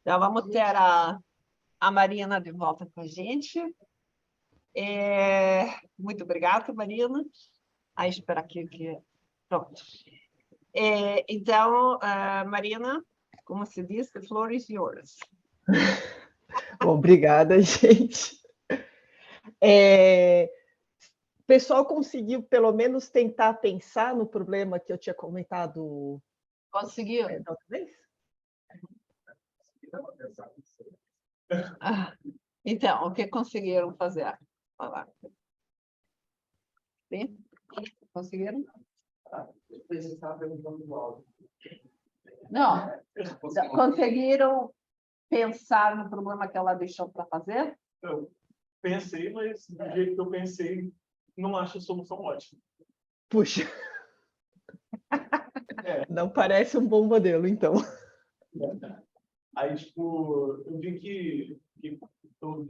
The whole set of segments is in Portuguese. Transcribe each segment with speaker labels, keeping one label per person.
Speaker 1: Já vamos ter a Marina de volta com a gente. Muito obrigada, Marina. Aí, espera aqui que... Pronto. Então, Marina, como se diz, the floor is yours.
Speaker 2: Bom, obrigada, gente. O pessoal conseguiu, pelo menos, tentar pensar no problema que eu tinha comentado
Speaker 1: Conseguiu?
Speaker 2: da outra vez?
Speaker 1: Então, o que conseguiram fazer? Falar. Sim? Conseguiram? Não. Conseguiram pensar no problema que ela deixou para fazer?
Speaker 3: Eu pensei, mas do jeito que eu pensei, não acho a solução ótima.
Speaker 2: Puxa. Não parece um bom modelo, então.
Speaker 3: Aí, tipo, eu vi que eu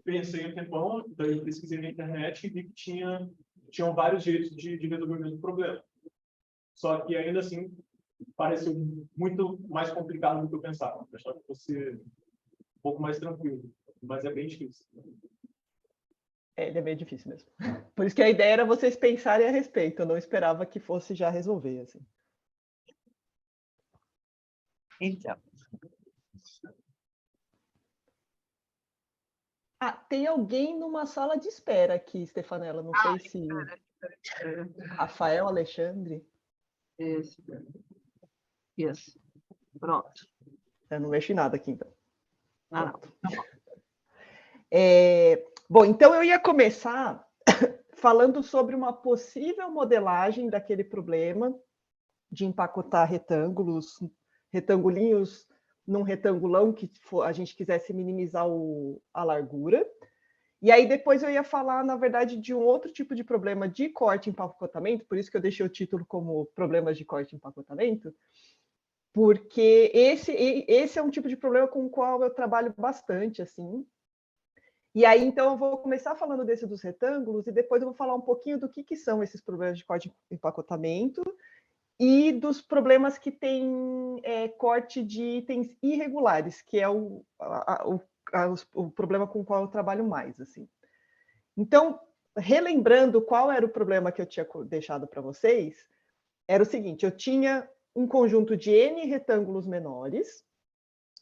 Speaker 3: pensei um tempão, daí eu pesquisei na internet e vi que tinham vários jeitos de resolver o mesmo problema. Só que, ainda assim, pareceu muito mais complicado do que eu pensava. Eu achava que fosse um pouco mais tranquilo, mas é bem difícil.
Speaker 2: Ele é meio difícil mesmo. Por isso que a ideia era vocês pensarem a respeito. Eu não esperava que fosse já resolver, assim.
Speaker 1: Então.
Speaker 2: Tem alguém numa sala de espera aqui, Stefanella. Não sei se... Rafael, Alexandre.
Speaker 1: Isso. Pronto.
Speaker 2: Eu não mexo em nada aqui, então.
Speaker 1: Não. Tá bom.
Speaker 2: Bom, então eu ia começar falando sobre uma possível modelagem daquele problema de empacotar retangulinhos num retangulão que a gente quisesse minimizar a largura. E aí depois eu ia falar, na verdade, de um outro tipo de problema de corte e empacotamento, por isso que eu deixei o título como problemas de corte e empacotamento, porque esse é um tipo de problema com o qual eu trabalho bastante, assim. E aí, então, eu vou começar falando desse dos retângulos e depois eu vou falar um pouquinho do que são esses problemas de corte e empacotamento e dos problemas que têm corte de itens irregulares, que é o problema com o qual eu trabalho mais, assim. Então, relembrando qual era o problema que eu tinha deixado para vocês, era o seguinte: eu tinha um conjunto de N retângulos menores,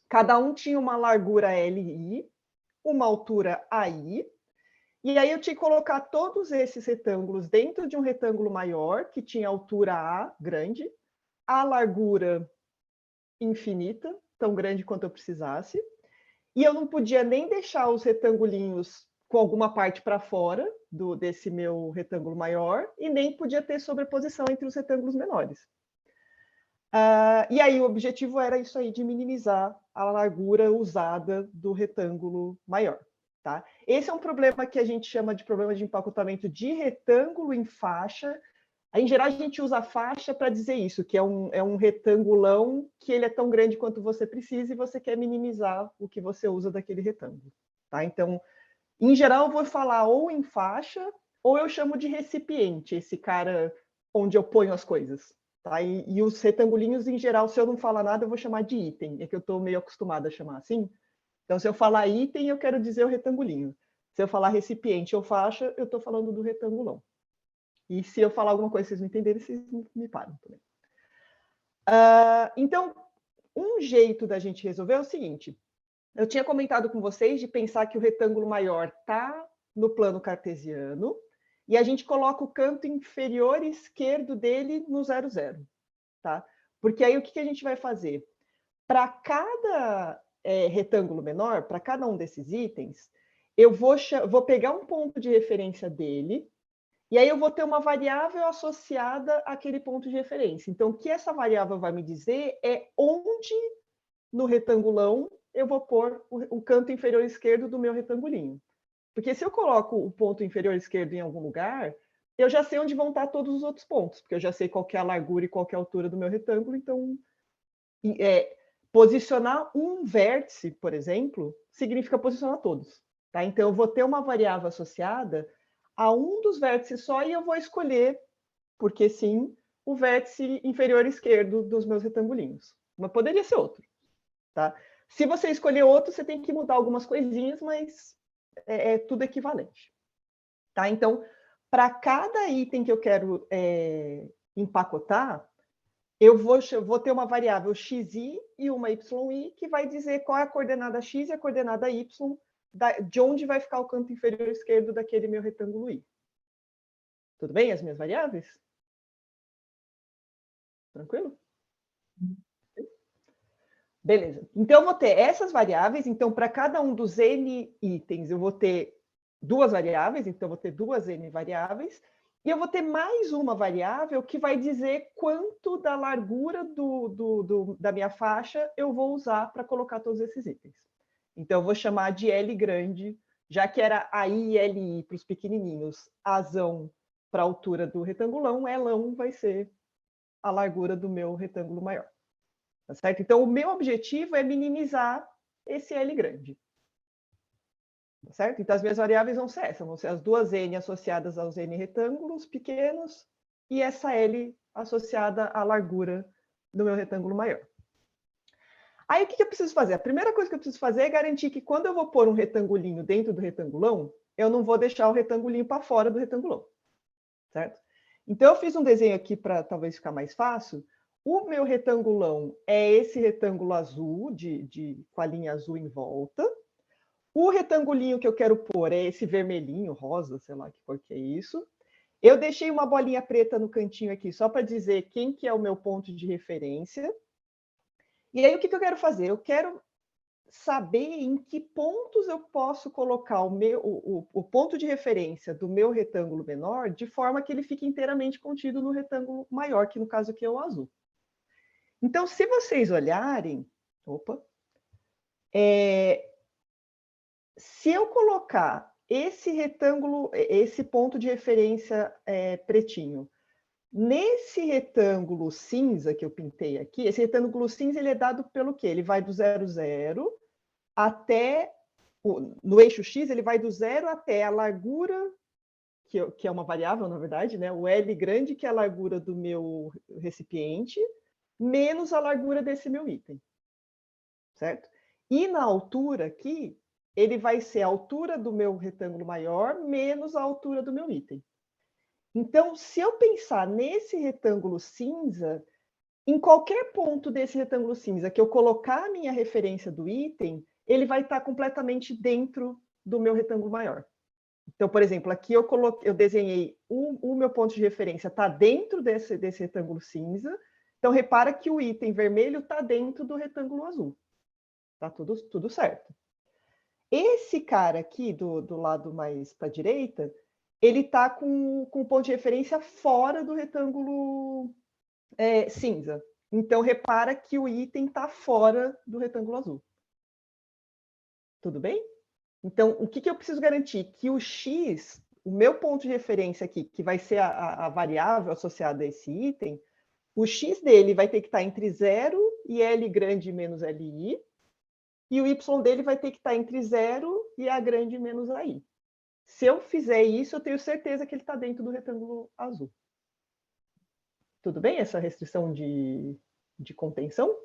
Speaker 2: cada um tinha uma largura LI, uma altura AI, e aí eu tinha que colocar todos esses retângulos dentro de um retângulo maior, que tinha altura A grande, a largura infinita, tão grande quanto eu precisasse, e eu não podia nem deixar os retangulinhos com alguma parte para fora desse meu retângulo maior, e nem podia ter sobreposição entre os retângulos menores. E aí o objetivo era isso aí, de minimizar a largura usada do retângulo maior. Tá? Esse é um problema que a gente chama de problema de empacotamento de retângulo em faixa. Em geral, a gente usa faixa para dizer isso, que é um retangulão que ele é tão grande quanto você precisa e você quer minimizar o que você usa daquele retângulo. Tá? Então, em geral, eu vou falar ou em faixa, ou eu chamo de recipiente, esse cara onde eu ponho as coisas. Tá? E os retangulinhos, em geral, se eu não falar nada, eu vou chamar de item. É que eu estou meio acostumada a chamar assim. Então, se eu falar item, eu quero dizer o retangulinho. Se eu falar recipiente ou faixa, eu estou falando do retangulão. E se eu falar alguma coisa que vocês não entenderem, vocês me param também. Então, um jeito da gente resolver é o seguinte. Eu tinha comentado com vocês de pensar que o retângulo maior está no plano cartesiano e a gente coloca o canto inferior esquerdo dele no 0, 0. Tá? Porque aí o que a gente vai fazer? Para cada retângulo menor, para cada um desses itens, eu vou pegar um ponto de referência dele e aí eu vou ter uma variável associada àquele ponto de referência. Então, o que essa variável vai me dizer é onde no retangulão eu vou pôr o canto inferior esquerdo do meu retangulinho. Porque se eu coloco o ponto inferior esquerdo em algum lugar, eu já sei onde vão estar todos os outros pontos, porque eu já sei qual é a largura e qual é a altura do meu retângulo. Então, posicionar um vértice, por exemplo, significa posicionar todos. Tá? Então, eu vou ter uma variável associada a um dos vértices só e eu vou escolher, porque sim, o vértice inferior esquerdo dos meus retangulinhos. Mas poderia ser outro. Tá? Se você escolher outro, você tem que mudar algumas coisinhas, mas é tudo equivalente. Tá? Então, para cada item que eu quero empacotar, eu vou ter uma variável xi e uma yi, que vai dizer qual é a coordenada x e a coordenada y, de onde vai ficar o canto inferior esquerdo daquele meu retângulo i. Tudo bem, as minhas variáveis? Tranquilo? Beleza. Então, eu vou ter essas variáveis. Então, para cada um dos n itens, eu vou ter duas variáveis. Então, eu vou ter duas n variáveis. E eu vou ter mais uma variável que vai dizer quanto da largura da minha faixa eu vou usar para colocar todos esses itens. Então, eu vou chamar de L grande, já que era a I e LI para os pequenininhos, azão para a altura do retangulão, Lão vai ser a largura do meu retângulo maior. Tá certo? Então, o meu objetivo é minimizar esse L grande. Tá certo? Então, as minhas variáveis vão ser essas. Vão ser as duas N associadas aos N retângulos pequenos e essa L associada à largura do meu retângulo maior. Aí, o que eu preciso fazer? A primeira coisa que eu preciso fazer é garantir que quando eu vou pôr um retangulinho dentro do retangulão, eu não vou deixar o retangulinho para fora do retangulão. Certo? Então, eu fiz um desenho aqui para talvez ficar mais fácil. O meu retangulão é esse retângulo azul, com a linha azul em volta. O retangulinho que eu quero pôr é esse vermelhinho, rosa, sei lá que cor que é isso. Eu deixei uma bolinha preta no cantinho aqui, só para dizer quem que é o meu ponto de referência. E aí, o que eu quero fazer? Eu quero saber em que pontos eu posso colocar o ponto de referência do meu retângulo menor, de forma que ele fique inteiramente contido no retângulo maior, que no caso aqui é o azul. Então, se vocês olharem, se eu colocar esse retângulo, esse ponto de referência pretinho, nesse retângulo cinza que eu pintei aqui, esse retângulo cinza ele é dado pelo quê? Ele vai do 0, 0 até, no eixo X, ele vai do 0 até a largura, que é uma variável, na verdade, né? O L grande, que é a largura do meu recipiente, menos a largura desse meu item. Certo? E na altura aqui, ele vai ser a altura do meu retângulo maior menos a altura do meu item. Então, se eu pensar nesse retângulo cinza, em qualquer ponto desse retângulo cinza que eu colocar a minha referência do item, ele vai estar completamente dentro do meu retângulo maior. Então, por exemplo, aqui eu desenhei o meu ponto de referência está dentro desse retângulo cinza. Então, repara que o item vermelho está dentro do retângulo azul. Está tudo certo. Esse cara aqui, do lado mais para a direita, ele está com o ponto de referência fora do retângulo cinza. Então, repara que o item está fora do retângulo azul. Tudo bem? Então, o que eu preciso garantir? Que o x, o meu ponto de referência aqui, que vai ser a variável associada a esse item, o x dele vai ter que estar entre 0 e L grande menos LI, e o y dele vai ter que estar entre 0 e A grande menos AI. Se eu fizer isso, eu tenho certeza que ele está dentro do retângulo azul. Tudo bem essa restrição de contenção?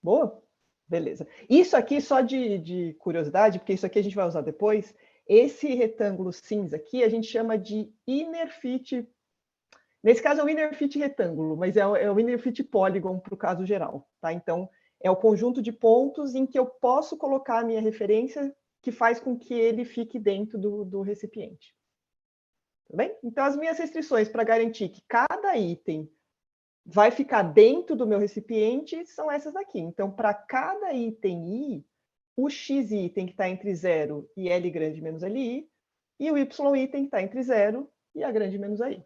Speaker 2: Boa? Beleza. Isso aqui, só de curiosidade, porque isso aqui a gente vai usar depois, esse retângulo cinza aqui a gente chama de inner fit. Nesse caso é o inner fit retângulo, mas é o inner fit polygon para o caso geral. Tá? Então, é o conjunto de pontos em que eu posso colocar a minha referência que faz com que ele fique dentro do recipiente. Tá bem? Então, as minhas restrições para garantir que cada item vai ficar dentro do meu recipiente são essas aqui. Então, para cada item I, o xi tem que estar entre 0 e L grande menos LI, e o y tem que estar entre 0 e A grande menos AI.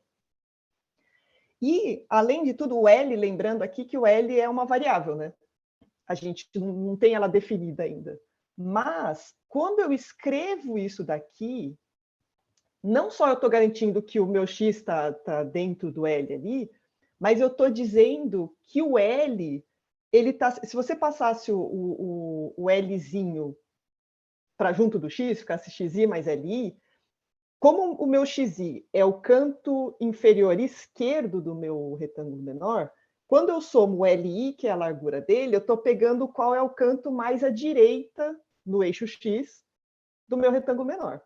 Speaker 2: E, além de tudo, o L, lembrando aqui que o L é uma variável, né? A gente não tem ela definida ainda. Mas, quando eu escrevo isso daqui, não só eu estou garantindo que o meu x está dentro do L ali, mas eu estou dizendo que o L, ele tá, se você passasse o Lzinho para junto do x, ficasse xi mais li, como o meu xi é o canto inferior esquerdo do meu retângulo menor, Quando eu somo o LI, que é a largura dele, eu estou pegando qual é o canto mais à direita no eixo X do meu retângulo menor.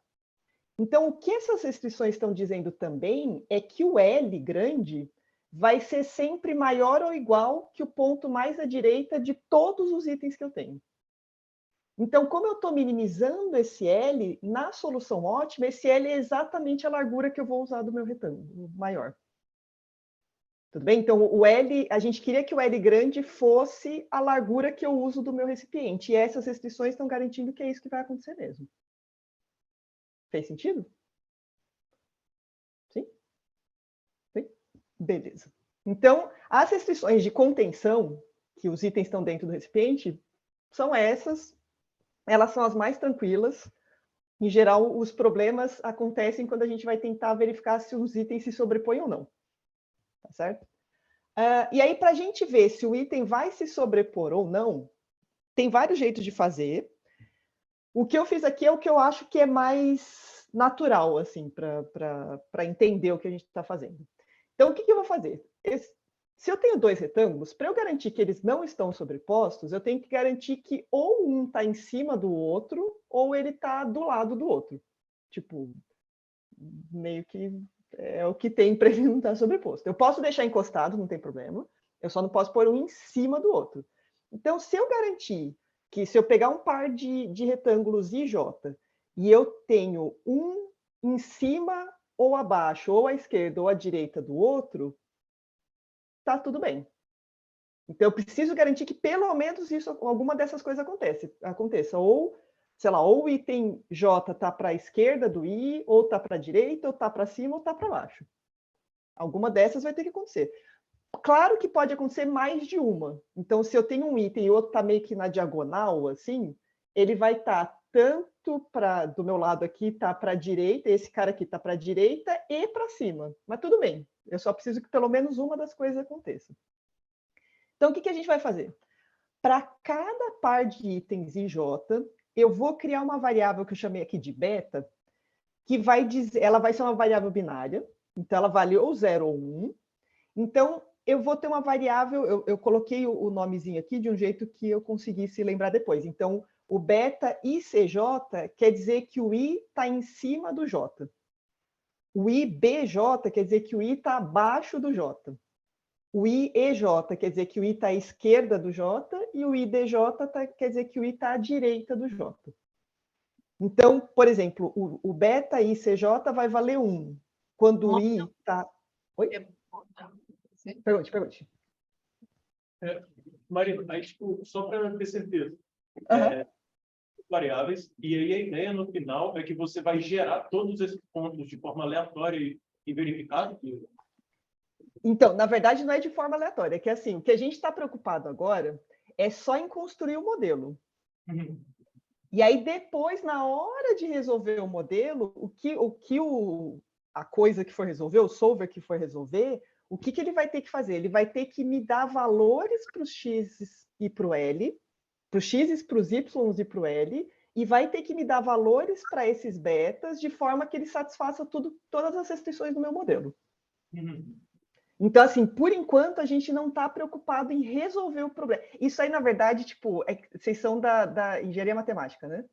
Speaker 2: Então, o que essas restrições estão dizendo também é que o L grande vai ser sempre maior ou igual que o ponto mais à direita de todos os itens que eu tenho. Então, como eu estou minimizando esse L, na solução ótima, esse L é exatamente a largura que eu vou usar do meu retângulo maior. Tudo bem? Então, o L, a gente queria que o L grande fosse a largura que eu uso do meu recipiente. E essas restrições estão garantindo que é isso que vai acontecer mesmo. Fez sentido? Sim? Sim? Beleza. Então, as restrições de contenção, que os itens estão dentro do recipiente, são essas. Elas são as mais tranquilas. Em geral, os problemas acontecem quando a gente vai tentar verificar se os itens se sobrepõem ou não. Tá certo? E aí, para a gente ver se o item vai se sobrepor ou não, tem vários jeitos de fazer. O que eu fiz aqui é o que eu acho que é mais natural, assim, para entender o que a gente está fazendo. Então, o que eu vou fazer? Se eu tenho dois retângulos, para eu garantir que eles não estão sobrepostos, eu tenho que garantir que ou um está em cima do outro, ou ele está do lado do outro. Tipo, meio que é o que tem para ele não estar sobreposto. Eu posso deixar encostado, não tem problema. Eu só não posso pôr um em cima do outro. Então, se eu garantir que se eu pegar um par de retângulos IJ e eu tenho um em cima ou abaixo, ou à esquerda ou à direita do outro, tá tudo bem. Então, eu preciso garantir que pelo menos isso, alguma dessas coisas aconteça. Ou, sei lá, ou o item J está para a esquerda do I, ou está para a direita, ou está para cima, ou está para baixo. Alguma dessas vai ter que acontecer. Claro que pode acontecer mais de uma. Então, se eu tenho um item e o outro está meio que na diagonal, assim, ele vai estar tanto do meu lado aqui, está para a direita, esse cara aqui está para a direita e para cima. Mas tudo bem, eu só preciso que pelo menos uma das coisas aconteça. Então, o que a gente vai fazer? Para cada par de itens IJ, eu vou criar uma variável que eu chamei aqui de beta, que vai dizer, ela vai ser uma variável binária, então ela vale ou 0 ou 1. Então, eu vou ter uma variável, eu coloquei o nomezinho aqui de um jeito que eu conseguisse lembrar depois. Então, o beta ICJ quer dizer que o I está em cima do J. O IBJ quer dizer que o I está abaixo do J. O IEJ quer dizer que o I está à esquerda do J e o IDJ quer dizer que o I está à direita do J. Então, por exemplo, o beta ICJ vai valer 1. Quando o I está... Oi? Pergunte.
Speaker 3: Marina, aí, tipo, só para ter certeza, variáveis, e aí a ideia no final é que você vai gerar todos esses pontos de forma aleatória e verificar que...
Speaker 2: Então, na verdade, não é de forma aleatória, é que assim, o que a gente está preocupado agora é só em construir o modelo. E aí, depois, na hora de resolver o modelo, a coisa que for resolver, o solver que for resolver, o que ele vai ter que fazer? Ele vai ter que me dar valores para os x e para o l, para os x, para os y e para o l, e vai ter que me dar valores para esses betas, de forma que ele satisfaça todas as restrições do meu modelo. Então, assim, por enquanto, a gente não está preocupado em resolver o problema. Isso aí, na verdade, tipo, vocês são da engenharia matemática, né?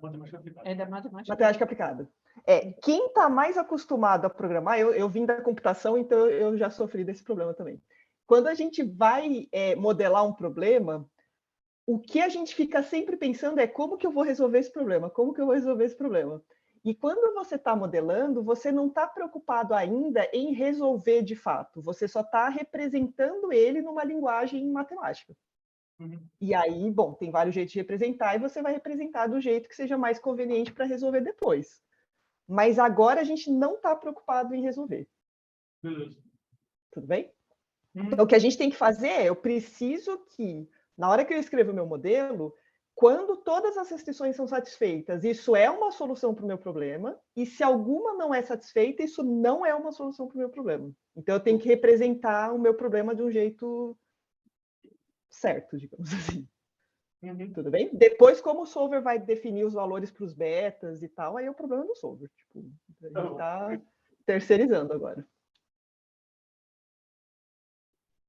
Speaker 3: Matemática aplicada.
Speaker 1: É da matemática.
Speaker 2: Matemática aplicada. Quem está mais acostumado a programar, eu vim da computação, então eu já sofri desse problema também. Quando a gente vai modelar um problema, o que a gente fica sempre pensando é como que eu vou resolver esse problema? Como que eu vou resolver esse problema? E quando você está modelando, você não está preocupado ainda em resolver de fato. Você só está representando ele numa linguagem matemática. E aí, bom, tem vários jeitos de representar e você vai representar do jeito que seja mais conveniente para resolver depois. Mas agora a gente não está preocupado em resolver.
Speaker 3: Beleza.
Speaker 2: Tudo bem? Então, o que a gente tem que fazer é, eu preciso que, na hora que eu escrevo o meu modelo, quando todas as restrições são satisfeitas, isso é uma solução para o meu problema, e se alguma não é satisfeita, isso não é uma solução para o meu problema. Então, eu tenho que representar o meu problema de um jeito certo, digamos assim. Tudo bem? Depois, como o solver vai definir os valores para os betas e tal, aí é o problema do solver. Tipo, a gente está terceirizando agora.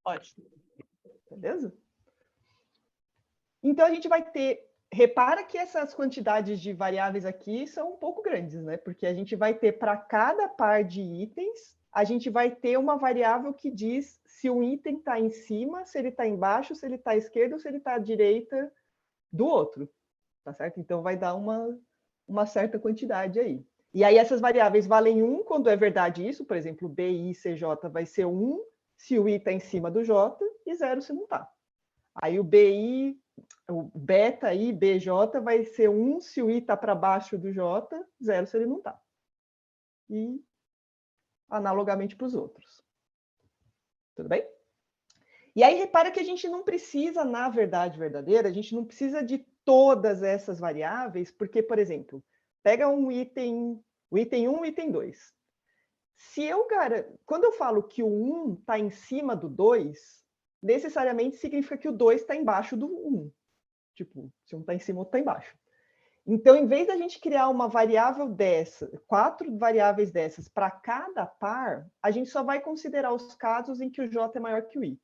Speaker 1: Ótimo.
Speaker 2: Beleza? Então, a gente vai ter... Repara que essas quantidades de variáveis aqui são um pouco grandes, né? Porque a gente vai ter, para cada par de itens, a gente vai ter uma variável que diz se um item está em cima, se ele está embaixo, se ele está à esquerda ou se ele está à direita do outro. Tá certo? Então, vai dar uma certa quantidade aí. E aí, essas variáveis valem 1 quando é verdade isso. Por exemplo, BI, CJ vai ser 1 se o I está em cima do J e 0 se não está. Aí, o BI, o beta I, BJ vai ser 1 se o I está para baixo do J, 0 se ele não está. E analogamente para os outros. Tudo bem? E aí, repara que a gente não precisa, na verdade verdadeira, a gente não precisa de todas essas variáveis, porque, por exemplo, pega o item 1 e o item 2. Quando eu falo que o 1 está em cima do 2, necessariamente significa que o 2 está embaixo do 1. Tipo, se um está em cima, o outro está embaixo. Então, em vez da gente criar uma variável dessa, 4 variáveis dessas para cada par, a gente só vai considerar os casos em que o J é maior que o I.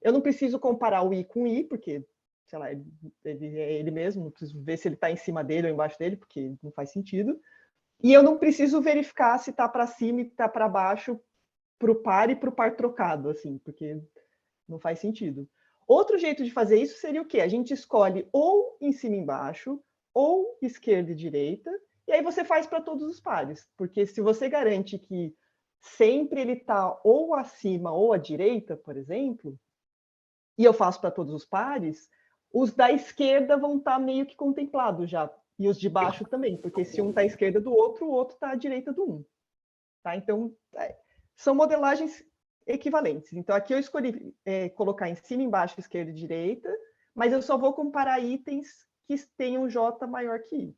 Speaker 2: Eu não preciso comparar o I com o I, porque, sei lá, ele é ele mesmo, não preciso ver se ele está em cima dele ou embaixo dele, porque não faz sentido. E eu não preciso verificar se está para cima e está para baixo para o par e para o par trocado, assim, porque não faz sentido. Outro jeito de fazer isso seria o quê? A gente escolhe ou em cima e embaixo, ou esquerda e direita, e aí você faz para todos os pares. Porque se você garante que sempre ele está ou acima ou à direita, por exemplo, e eu faço para todos os pares, os da esquerda vão estar meio que contemplados já, e os de baixo também, porque se um está à esquerda do outro, o outro está à direita do um. Tá? Então, são modelagens equivalentes. Então, aqui eu escolhi colocar em cima, embaixo, esquerda e direita, mas eu só vou comparar itens que tenham J maior que I.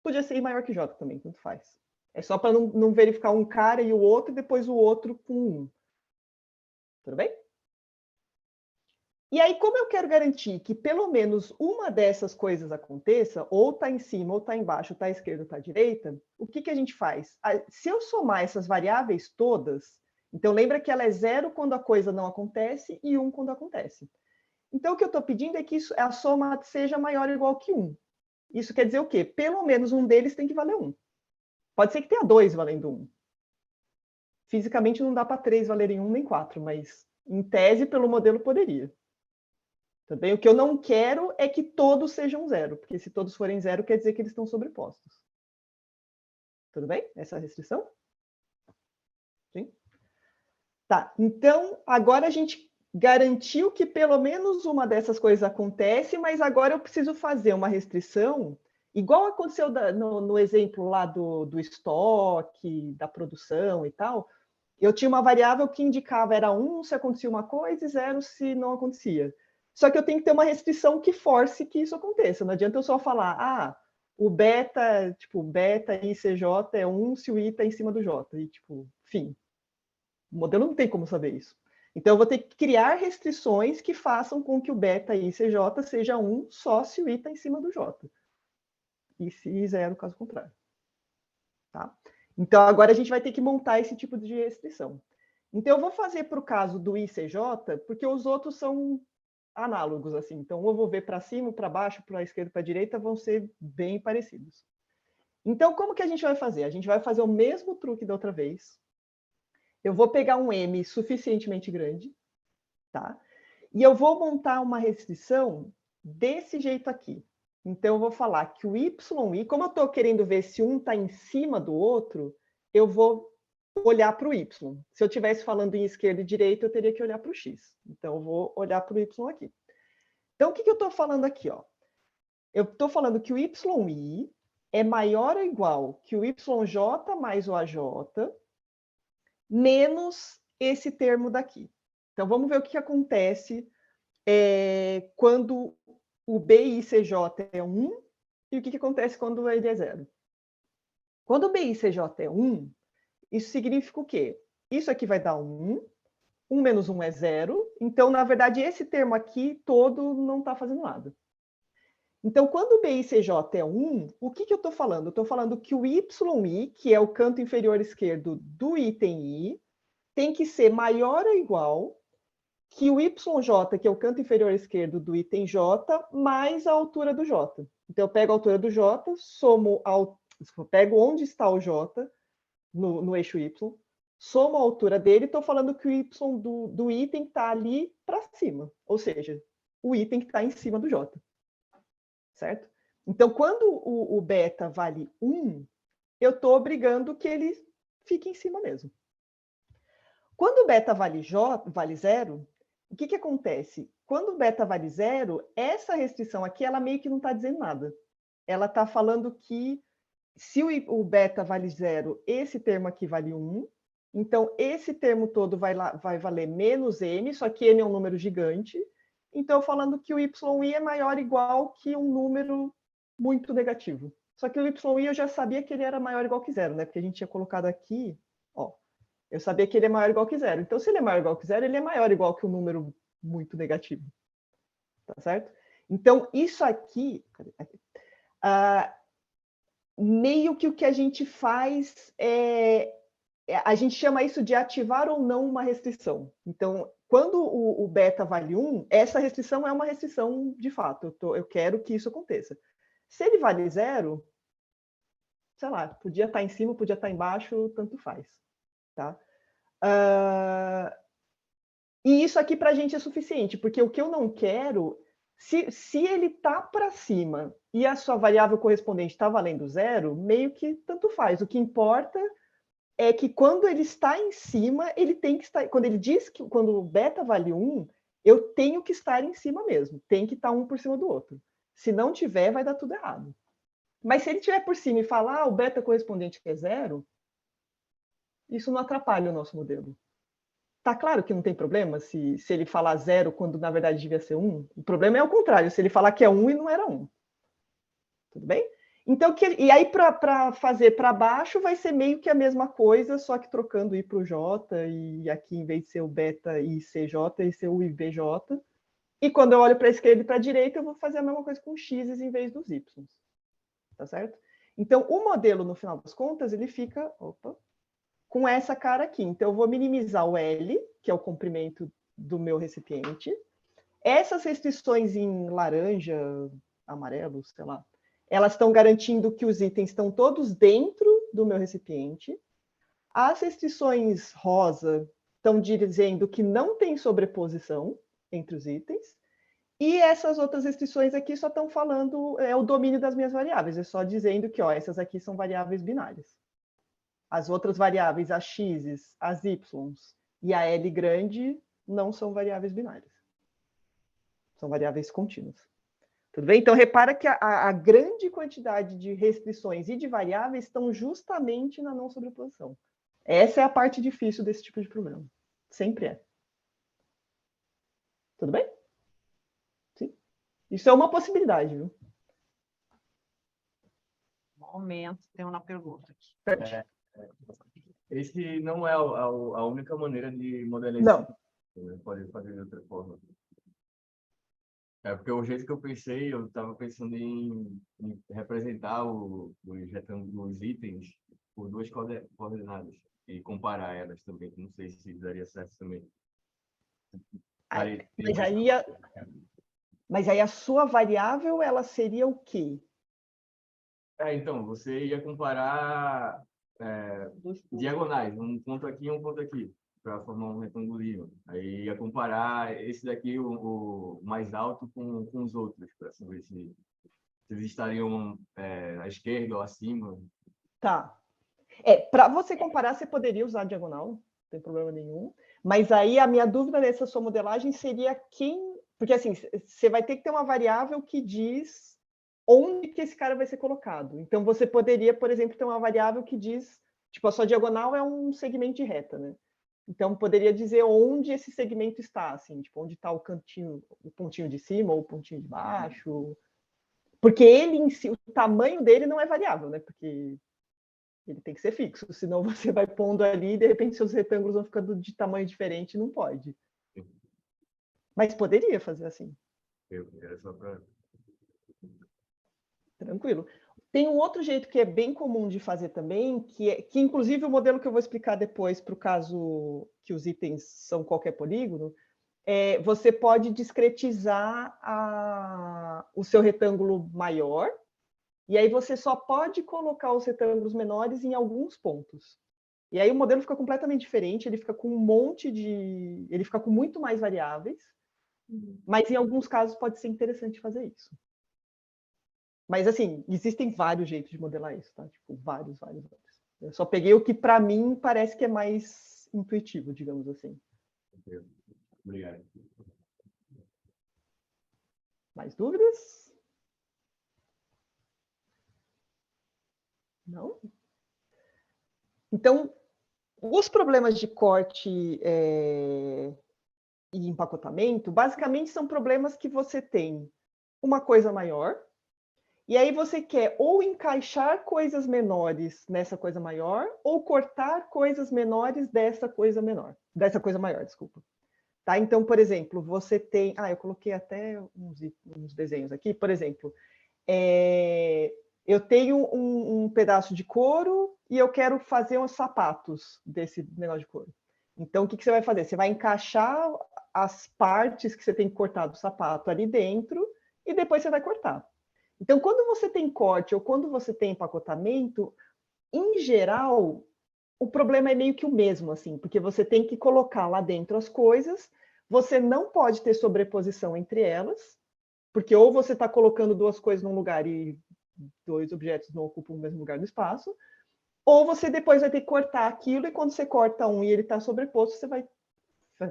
Speaker 2: Podia ser I maior que J também, tanto faz. É só para não verificar um cara e o outro, e depois o outro com um. Tudo bem? E aí, como eu quero garantir que pelo menos uma dessas coisas aconteça, ou está em cima, ou está embaixo, ou está à esquerda, ou está à direita, o que a gente faz? Se eu somar essas variáveis todas, então lembra que ela é 0 quando a coisa não acontece e 1 quando acontece. Então, o que eu estou pedindo é que a soma seja maior ou igual que 1. Isso quer dizer o quê? Pelo menos um deles tem que valer 1. Pode ser que tenha 2 valendo 1. Fisicamente não dá para 3 valerem 1 nem 4, mas em tese, pelo modelo, poderia. Também o que eu não quero é que todos sejam 0, porque se todos forem 0, quer dizer que eles estão sobrepostos. Tudo bem? Essa é a restrição? Sim? Tá, então agora a gente garantiu que pelo menos uma dessas coisas acontece, mas agora eu preciso fazer uma restrição, igual aconteceu no exemplo lá do estoque, da produção e tal. Eu tinha uma variável que indicava era 1 se acontecia uma coisa e 0 se não acontecia. Só que eu tenho que ter uma restrição que force que isso aconteça. Não adianta eu só falar, o beta, tipo, beta ICJ é 1 se o I está em cima do J. E, tipo, fim. O modelo não tem como saber isso. Então, eu vou ter que criar restrições que façam com que o beta ICJ seja 1 só se o I está em cima do J. E se 0, caso contrário. Tá? Então, agora a gente vai ter que montar esse tipo de restrição. Então, eu vou fazer para o caso do ICJ, porque os outros são análogos, assim. Então, eu vou ver para cima, para baixo, para a esquerda, para a direita, vão ser bem parecidos. Então, como que a gente vai fazer? A gente vai fazer o mesmo truque da outra vez. Eu vou pegar um M suficientemente grande, tá? E eu vou montar uma restrição desse jeito aqui. Então, eu vou falar que o YI, como eu estou querendo ver se um está em cima do outro, eu vou olhar para o Y. Se eu estivesse falando em esquerda e direita, eu teria que olhar para o X. Então, eu vou olhar para o Y aqui. Então, o que eu estou falando aqui? Ó? Eu estou falando que o YI é maior ou igual que o YJ mais o AJ, menos esse termo daqui. Então, vamos ver o que acontece quando o BICJ é 1 e o que acontece quando ele é 0. Quando o BICJ é 1, isso significa o quê? Isso aqui vai dar 1, 1 menos 1 é 0, então, na verdade, esse termo aqui todo não está fazendo nada. Então, quando o BICJ é 1, o que eu estou falando? Eu estou falando que o YI, que é o canto inferior esquerdo do item I, tem que ser maior ou igual que o YJ, que é o canto inferior esquerdo do item J, mais a altura do J. Então, eu pego a altura do J, pego onde está o J no eixo Y, somo a altura dele, estou falando que o Y do item está ali para cima, ou seja, o item que está em cima do J. Certo? Então, quando o beta vale 1, eu estou obrigando que ele fique em cima mesmo. Quando o beta vale 0, o que acontece? Quando o beta vale 0, essa restrição aqui, ela meio que não está dizendo nada. Ela está falando que se o beta vale 0, esse termo aqui vale 1, então esse termo todo vai valer menos m, só que m é um número gigante, então falando que o yi é maior ou igual que um número muito negativo. Só que o yi eu já sabia que ele era maior ou igual que 0, né? Porque a gente tinha colocado aqui, ó, eu sabia que ele é maior ou igual que 0. Então, se ele é maior ou igual que 0, ele é maior ou igual que um número muito negativo. Tá certo? Então, isso aqui... meio que o que a gente faz a gente chama isso de ativar ou não uma restrição. Então, quando o beta vale 1, essa restrição é uma restrição de fato. Eu quero que isso aconteça. Se ele vale 0, sei lá, podia estar em cima, podia estar embaixo, tanto faz. Tá? E isso aqui para a gente é suficiente, porque o que eu não quero, se ele está para cima e a sua variável correspondente está valendo 0, meio que tanto faz. O que importa é que quando ele está em cima, ele tem que estar... Quando ele diz que quando o beta vale 1, eu tenho que estar em cima mesmo. Tem que estar um por cima do outro. Se não tiver, vai dar tudo errado. Mas se ele estiver por cima e falar o beta correspondente é 0, isso não atrapalha o nosso modelo. Tá claro que não tem problema se ele falar 0 quando na verdade devia ser 1. O problema é o contrário, se ele falar que é 1 e não era 1. Tudo bem? Então, e aí para fazer para baixo vai ser meio que a mesma coisa, só que trocando I para o J, e aqui em vez de ser o beta ICJ, e ser o IBJ. E quando eu olho para a esquerda e para a direita, eu vou fazer a mesma coisa com X em vez dos Y. Tá certo? Então, o modelo, no final das contas, ele fica com essa cara aqui. Então, eu vou minimizar o L, que é o comprimento do meu recipiente. Essas restrições em laranja, amarelo, sei lá, elas estão garantindo que os itens estão todos dentro do meu recipiente. As restrições rosa estão dizendo que não tem sobreposição entre os itens. E essas outras restrições aqui só estão falando o domínio das minhas variáveis. É só dizendo que essas aqui são variáveis binárias. As outras variáveis, as x, as y e a L grande, não são variáveis binárias. São variáveis contínuas. Tudo bem? Então, repara que a grande quantidade de restrições e de variáveis estão justamente na não sobreposição. Essa é a parte difícil desse tipo de problema. Sempre é. Tudo bem? Sim. Isso é uma possibilidade, viu?
Speaker 1: Momento, tem uma pergunta aqui.
Speaker 4: Esse não é a única maneira de modelar
Speaker 2: Não.
Speaker 4: isso. Pode fazer de outra forma. Porque o jeito que eu pensei, eu estava pensando em representar os itens por duas coordenadas e comparar elas também. Não sei se daria certo também.
Speaker 2: Mas aí a sua variável, ela seria o quê?
Speaker 4: Então, você ia comparar diagonais, um ponto aqui e um ponto aqui, para formar um retangulinho. Aí ia comparar esse daqui, o mais alto, com os outros, para saber se eles estariam à esquerda ou acima.
Speaker 2: Tá. Para você comparar, você poderia usar a diagonal, não tem problema nenhum. Mas aí a minha dúvida nessa sua modelagem seria quem... Porque assim, você vai ter que ter uma variável que diz onde que esse cara vai ser colocado. Então, você poderia, por exemplo, ter uma variável que diz... Tipo, a sua diagonal é um segmento de reta, né? Então, poderia dizer onde esse segmento está, assim, tipo, onde está o cantinho, o pontinho de cima ou o pontinho de baixo. Porque ele em si, o tamanho dele não é variável, né? Porque ele tem que ser fixo, senão você vai pondo ali e, de repente, seus retângulos vão ficando de tamanho diferente, não pode. Mas poderia fazer assim.
Speaker 4: Era só para...
Speaker 2: Tranquilo. Tem um outro jeito que é bem comum de fazer também, que inclusive o modelo que eu vou explicar depois, para o caso que os itens são qualquer polígono, você pode discretizar o seu retângulo maior, e aí você só pode colocar os retângulos menores em alguns pontos. E aí o modelo fica completamente diferente, ele fica com ele fica com muito mais variáveis, mas em alguns casos pode ser interessante fazer isso. Mas assim, existem vários jeitos de modelar isso, tá? Tipo, vários. Eu só peguei o que para mim parece que é mais intuitivo, digamos assim.
Speaker 4: Obrigado.
Speaker 2: Mais dúvidas? Não? Então, os problemas de corte e empacotamento, basicamente são problemas que você tem uma coisa maior, e aí você quer ou encaixar coisas menores nessa coisa maior, ou cortar coisas menores dessa coisa maior, desculpa. Tá? Então, por exemplo, você tem... eu coloquei até uns desenhos aqui. Por exemplo, eu tenho um pedaço de couro e eu quero fazer uns sapatos desse negócio de couro. Então, o que você vai fazer? Você vai encaixar as partes que você tem que cortar do sapato ali dentro e depois você vai cortar. Então, quando você tem corte ou quando você tem empacotamento, em geral, o problema é meio que o mesmo, assim, porque você tem que colocar lá dentro as coisas, você não pode ter sobreposição entre elas, porque ou você está colocando duas coisas num lugar e dois objetos não ocupam o mesmo lugar no espaço, ou você depois vai ter que cortar aquilo, e quando você corta um e ele está sobreposto, vai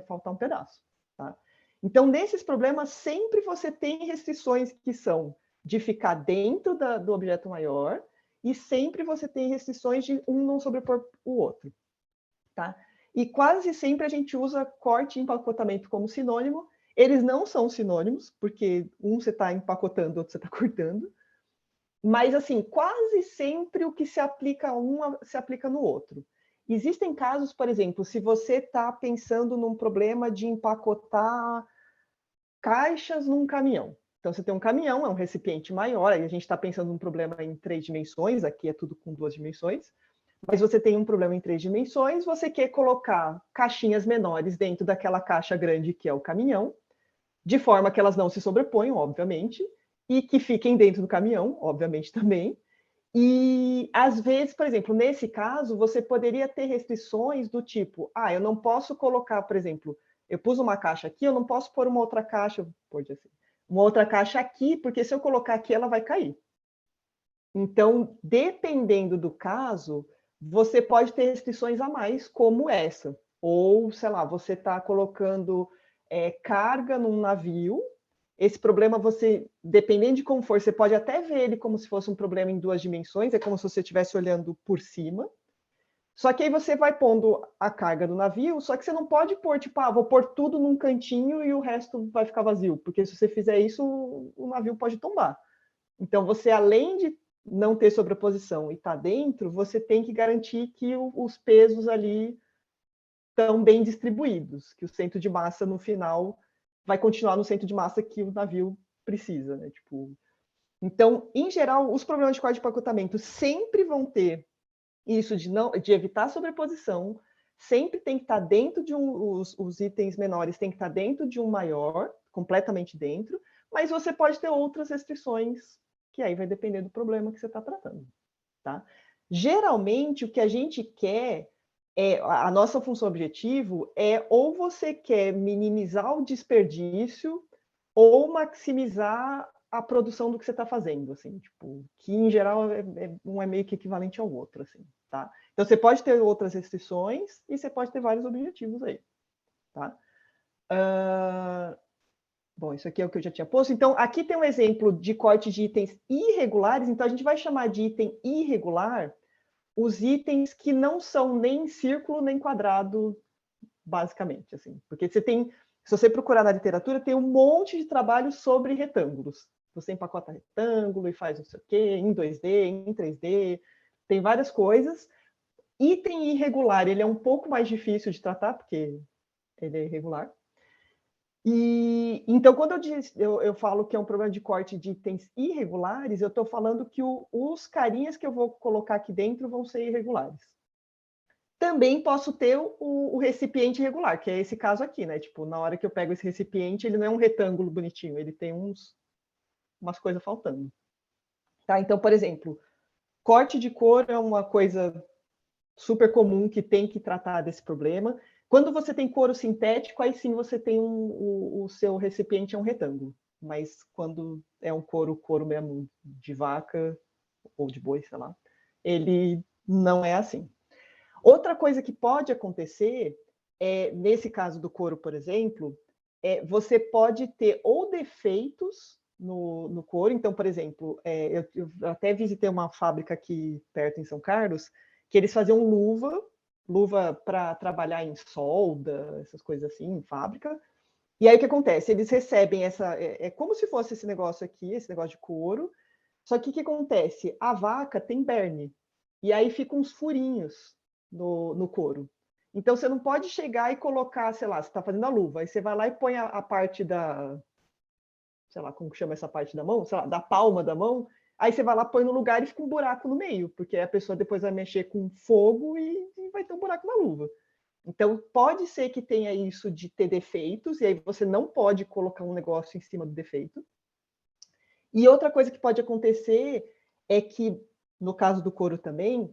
Speaker 2: faltar um pedaço. Tá? Então, nesses problemas, sempre você tem restrições que são de ficar dentro do objeto maior, e sempre você tem restrições de um não sobrepor o outro. Tá? E quase sempre a gente usa corte e empacotamento como sinônimo. Eles não são sinônimos, porque um você está empacotando, outro você está cortando. Mas, assim, quase sempre o que se aplica a um se aplica no outro. Existem casos, por exemplo, se você está pensando num problema de empacotar caixas num caminhão. Então, você tem um caminhão, é um recipiente maior, aí a gente está pensando num problema em 3 dimensões, aqui é tudo com 2 dimensões, mas você tem um problema em 3 dimensões, você quer colocar caixinhas menores dentro daquela caixa grande que é o caminhão, de forma que elas não se sobreponham, obviamente, e que fiquem dentro do caminhão, obviamente também. E, às vezes, por exemplo, nesse caso, você poderia ter restrições do tipo, eu não posso colocar, por exemplo, eu pus uma caixa aqui, eu não posso pôr uma outra caixa, uma outra caixa aqui, porque se eu colocar aqui, ela vai cair. Então, dependendo do caso, você pode ter restrições a mais, como essa. Ou, sei lá, você está colocando carga num navio. Esse problema, dependendo de como for, você pode até ver ele como se fosse um problema em 2 dimensões, é como se você estivesse olhando por cima. Só que aí você vai pondo a carga do navio, só que você não pode pôr, tipo, vou pôr tudo num cantinho e o resto vai ficar vazio, porque se você fizer isso, o navio pode tombar. Então, você, além de não ter sobreposição e estar dentro, você tem que garantir que os pesos ali estão bem distribuídos, que o centro de massa, no final, vai continuar no centro de massa que o navio precisa, né? Tipo, então, em geral, os problemas de corte de empacotamento sempre vão ter isso de evitar sobreposição, sempre tem que estar dentro de os itens menores tem que estar dentro de um maior, completamente dentro, mas você pode ter outras restrições, que aí vai depender do problema que você está tratando. Tá? Geralmente, o que a gente quer, a nossa função objetivo é ou você quer minimizar o desperdício ou maximizar a produção do que você está fazendo, assim, tipo, que em geral um é meio que equivalente ao outro, assim, tá? Então você pode ter outras restrições e você pode ter vários objetivos aí, tá? Bom, isso aqui é o que eu já tinha posto. Então, aqui tem um exemplo de corte de itens irregulares. Então, a gente vai chamar de item irregular os itens que não são nem círculo nem quadrado, basicamente, assim, porque se você procurar na literatura, tem um monte de trabalho sobre retângulos. Você empacota retângulo e faz não sei o quê, em 2D, em 3D, tem várias coisas. Item irregular, ele é um pouco mais difícil de tratar, porque ele é irregular. E então, quando eu falo que é um problema de corte de itens irregulares, eu estou falando que os carinhas que eu vou colocar aqui dentro vão ser irregulares. Também posso ter o recipiente irregular, que é esse caso aqui, né? Tipo, na hora que eu pego esse recipiente, ele não é um retângulo bonitinho, ele tem umas coisas faltando. Tá? Então, por exemplo, corte de couro é uma coisa super comum que tem que tratar desse problema. Quando você tem couro sintético, aí sim você tem o seu recipiente é um retângulo. Mas quando é um couro mesmo de vaca ou de boi, sei lá, ele não é assim. Outra coisa que pode acontecer, nesse caso do couro, por exemplo, você pode ter ou defeitos no couro. Então, por exemplo, eu até visitei uma fábrica aqui perto em São Carlos, que eles faziam luva para trabalhar em solda, essas coisas assim, em fábrica. E aí o que acontece? Eles recebem é como se fosse esse negócio aqui, esse negócio de couro, só que o que acontece? A vaca tem berne, e aí ficam uns furinhos no couro. Então você não pode chegar e colocar, sei lá, você está fazendo a luva, aí você vai lá e põe a parte da, sei lá, como que chama essa parte da mão? Sei lá, da palma da mão, aí você vai lá, põe no lugar e fica um buraco no meio, porque a pessoa depois vai mexer com fogo e vai ter um buraco na luva. Então, pode ser que tenha isso de ter defeitos, e aí você não pode colocar um negócio em cima do defeito. E outra coisa que pode acontecer é que, no caso do couro também,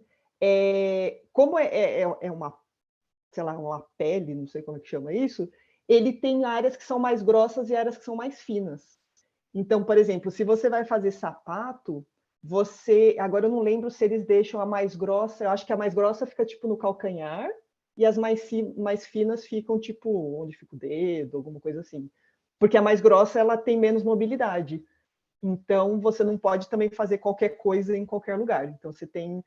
Speaker 2: como é uma, sei lá, uma pele, não sei como é que chama isso, ele tem áreas que são mais grossas e áreas que são mais finas. Então, por exemplo, se você vai fazer sapato, agora eu não lembro se eles deixam a mais grossa, eu acho que a mais grossa fica tipo no calcanhar, e as mais finas ficam tipo onde fica o dedo, alguma coisa assim. Porque a mais grossa ela tem menos mobilidade. Então, você não pode também fazer qualquer coisa em qualquer lugar. Então, você tem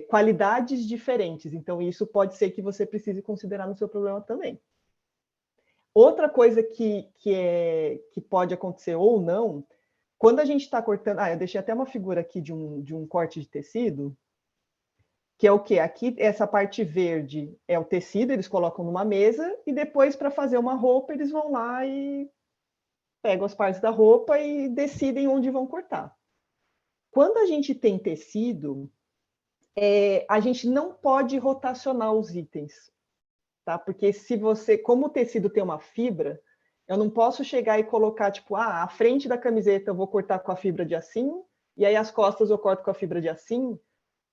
Speaker 2: qualidades diferentes. Então, isso pode ser que você precise considerar no seu problema também. Outra coisa que pode acontecer ou não, quando a gente está cortando... eu deixei até uma figura aqui de um corte de tecido, que é o quê? Aqui, essa parte verde é o tecido, eles colocam numa mesa, e depois, para fazer uma roupa, eles vão lá e pegam as partes da roupa e decidem onde vão cortar. Quando a gente tem tecido, a gente não pode rotacionar os itens, tá? Porque como o tecido tem uma fibra, eu não posso chegar e colocar, tipo, a frente da camiseta eu vou cortar com a fibra de assim, e aí as costas eu corto com a fibra de assim,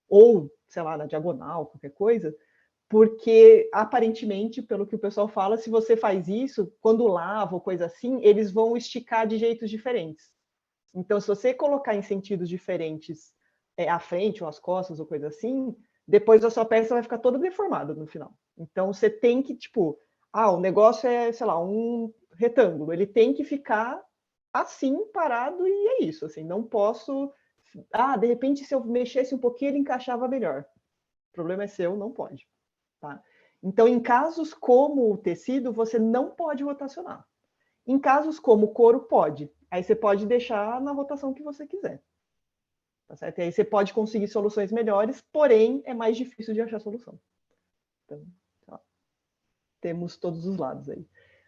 Speaker 2: ou, sei lá, na diagonal, qualquer coisa, porque, aparentemente, pelo que o pessoal fala, se você faz isso, quando lava ou coisa assim, eles vão esticar de jeitos diferentes. Então, se você colocar em sentidos diferentes à frente ou às costas ou coisa assim, depois a sua peça vai ficar toda deformada no final. Então, você tem que, tipo, o negócio é, sei lá, um retângulo, ele tem que ficar assim, parado, e é isso, assim, não posso... de repente, se eu mexesse um pouquinho, ele encaixava melhor. O problema é seu, não pode. Tá? Então, em casos como o tecido, você não pode rotacionar. Em casos como o couro, pode. Aí você pode deixar na rotação que você quiser. Tá certo? E aí você pode conseguir soluções melhores, porém, é mais difícil de achar solução. Então, temos todos os lados aí.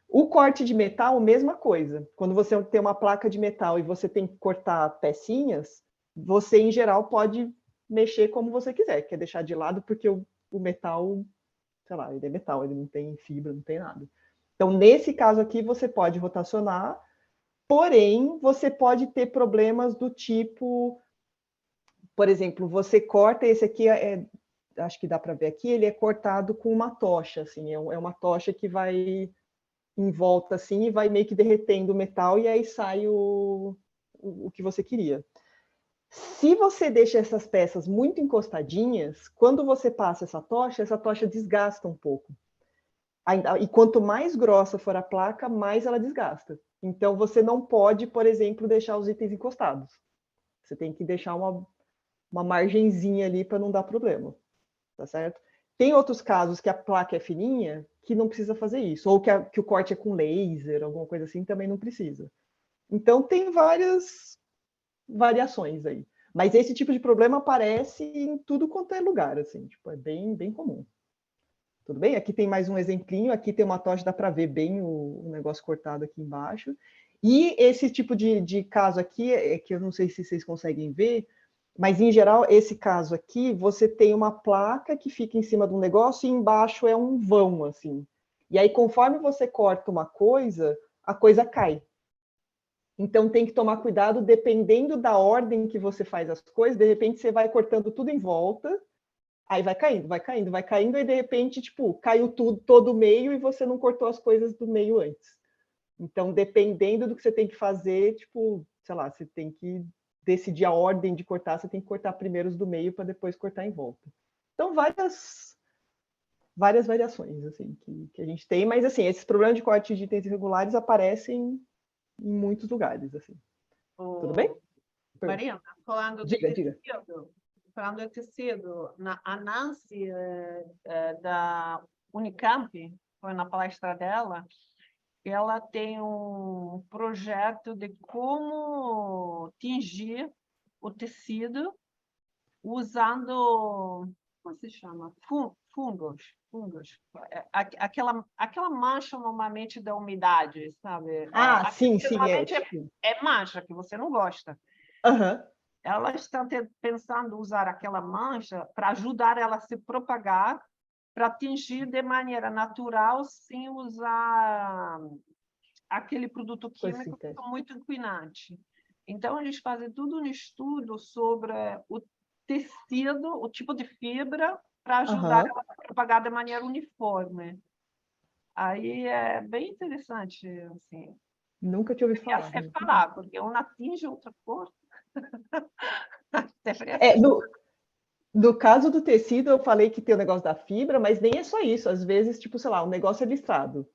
Speaker 2: O corte de metal, mesma coisa. Quando você tem uma placa de metal e você tem que cortar pecinhas, você, em geral, pode mexer como você quiser. Quer deixar de lado porque o metal, sei lá, ele é metal, ele não tem fibra, não tem nada. Então, nesse caso aqui, você pode rotacionar, porém, você pode ter problemas do tipo, por exemplo, você corta, esse aqui acho que dá para ver aqui, ele é cortado com uma tocha, assim, é uma tocha que vai em volta, assim, e vai meio que derretendo o metal, e aí sai o que você queria. Se você deixa essas peças muito encostadinhas, quando você passa essa tocha desgasta um pouco. E quanto mais grossa for a placa, mais ela desgasta. Então, você não pode, por exemplo, deixar os itens encostados. Você tem que deixar uma margenzinha ali para não dar problema. Tá certo? Tem outros casos que a placa é fininha, que não precisa fazer isso. Ou que o corte é com laser, alguma coisa assim, também não precisa. Então, tem várias variações aí. Mas esse tipo de problema aparece em tudo quanto é lugar, assim. Tipo, é bem, bem comum. Tudo bem? Aqui tem mais um exemplinho. Aqui tem uma tocha, dá para ver bem o negócio cortado aqui embaixo. E esse tipo de caso aqui, que eu não sei se vocês conseguem ver, Mas, em geral, esse caso aqui, você tem uma placa que fica em cima de um negócio e embaixo é um vão, assim. E aí, conforme você corta uma coisa, a coisa cai. Então, tem que tomar cuidado, dependendo da ordem que você faz as coisas, de repente você vai cortando tudo em volta, aí vai caindo, vai caindo, vai caindo, e de repente, tipo, caiu tudo, todo o meio e você não cortou as coisas do meio antes. Então, dependendo do que você tem que fazer, tipo, sei lá, você tem que decidir a ordem de cortar, você tem que cortar primeiro os do meio para depois cortar em volta. Então, várias variações assim que a gente tem, mas assim, esses problemas de corte de itens irregulares aparecem em muitos lugares, assim. Tudo bem?
Speaker 1: Marina, falando
Speaker 2: Diga,
Speaker 1: de
Speaker 2: diga.
Speaker 1: tecido, a Nancy da Unicamp, foi na palestra dela, ela tem um projeto de como tingir o tecido usando, como se chama? Fungos. Aquela mancha normalmente da umidade, sabe?
Speaker 2: Ah, sim, sim,
Speaker 1: Geralmente
Speaker 2: tipo...
Speaker 1: é mancha que você não gosta.
Speaker 2: Aham.
Speaker 1: Elas estão pensando usar aquela mancha para ajudar ela a se propagar, para atingir de maneira natural, sem usar aquele produto
Speaker 2: Coisa
Speaker 1: químico que é
Speaker 2: sintética.
Speaker 1: muito inquinante. Então, eles fazem tudo um estudo sobre o tecido, o tipo de fibra, para ajudar
Speaker 2: Aham.
Speaker 1: ela a propagar de maneira uniforme. Aí é bem interessante, assim,
Speaker 2: Nunca tinha ouvido falar.
Speaker 1: separar, porque uma atinge outra cor.
Speaker 2: É, no caso do tecido, eu falei que tem o negócio da fibra, mas nem é só isso. Às vezes, tipo, sei lá, o negócio é listrado.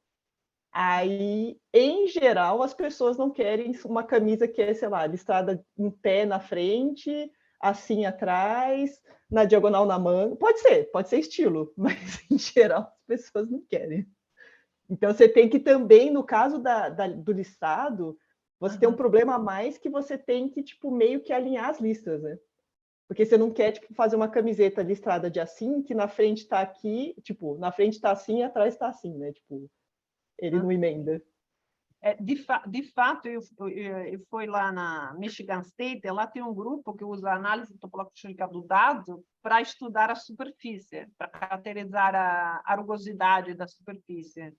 Speaker 2: Aí, em geral, as pessoas não querem uma camisa que é, sei lá, listrada em pé na frente, assim atrás, na diagonal na manga. Pode ser estilo, mas em geral as pessoas não querem. Então, você tem que também, no caso do listrado, você tem um problema a mais que você tem que, tipo, meio que alinhar as listras, né? Porque você não quer, tipo, fazer uma camiseta listrada de assim, que na frente tá aqui, tipo, na frente tá assim e atrás tá assim, né? Tipo, ele não emenda.
Speaker 1: De fato, eu fui lá na Michigan State, lá tem um grupo que usa análise topológica do dado para estudar a superfície, para caracterizar a rugosidade da superfície,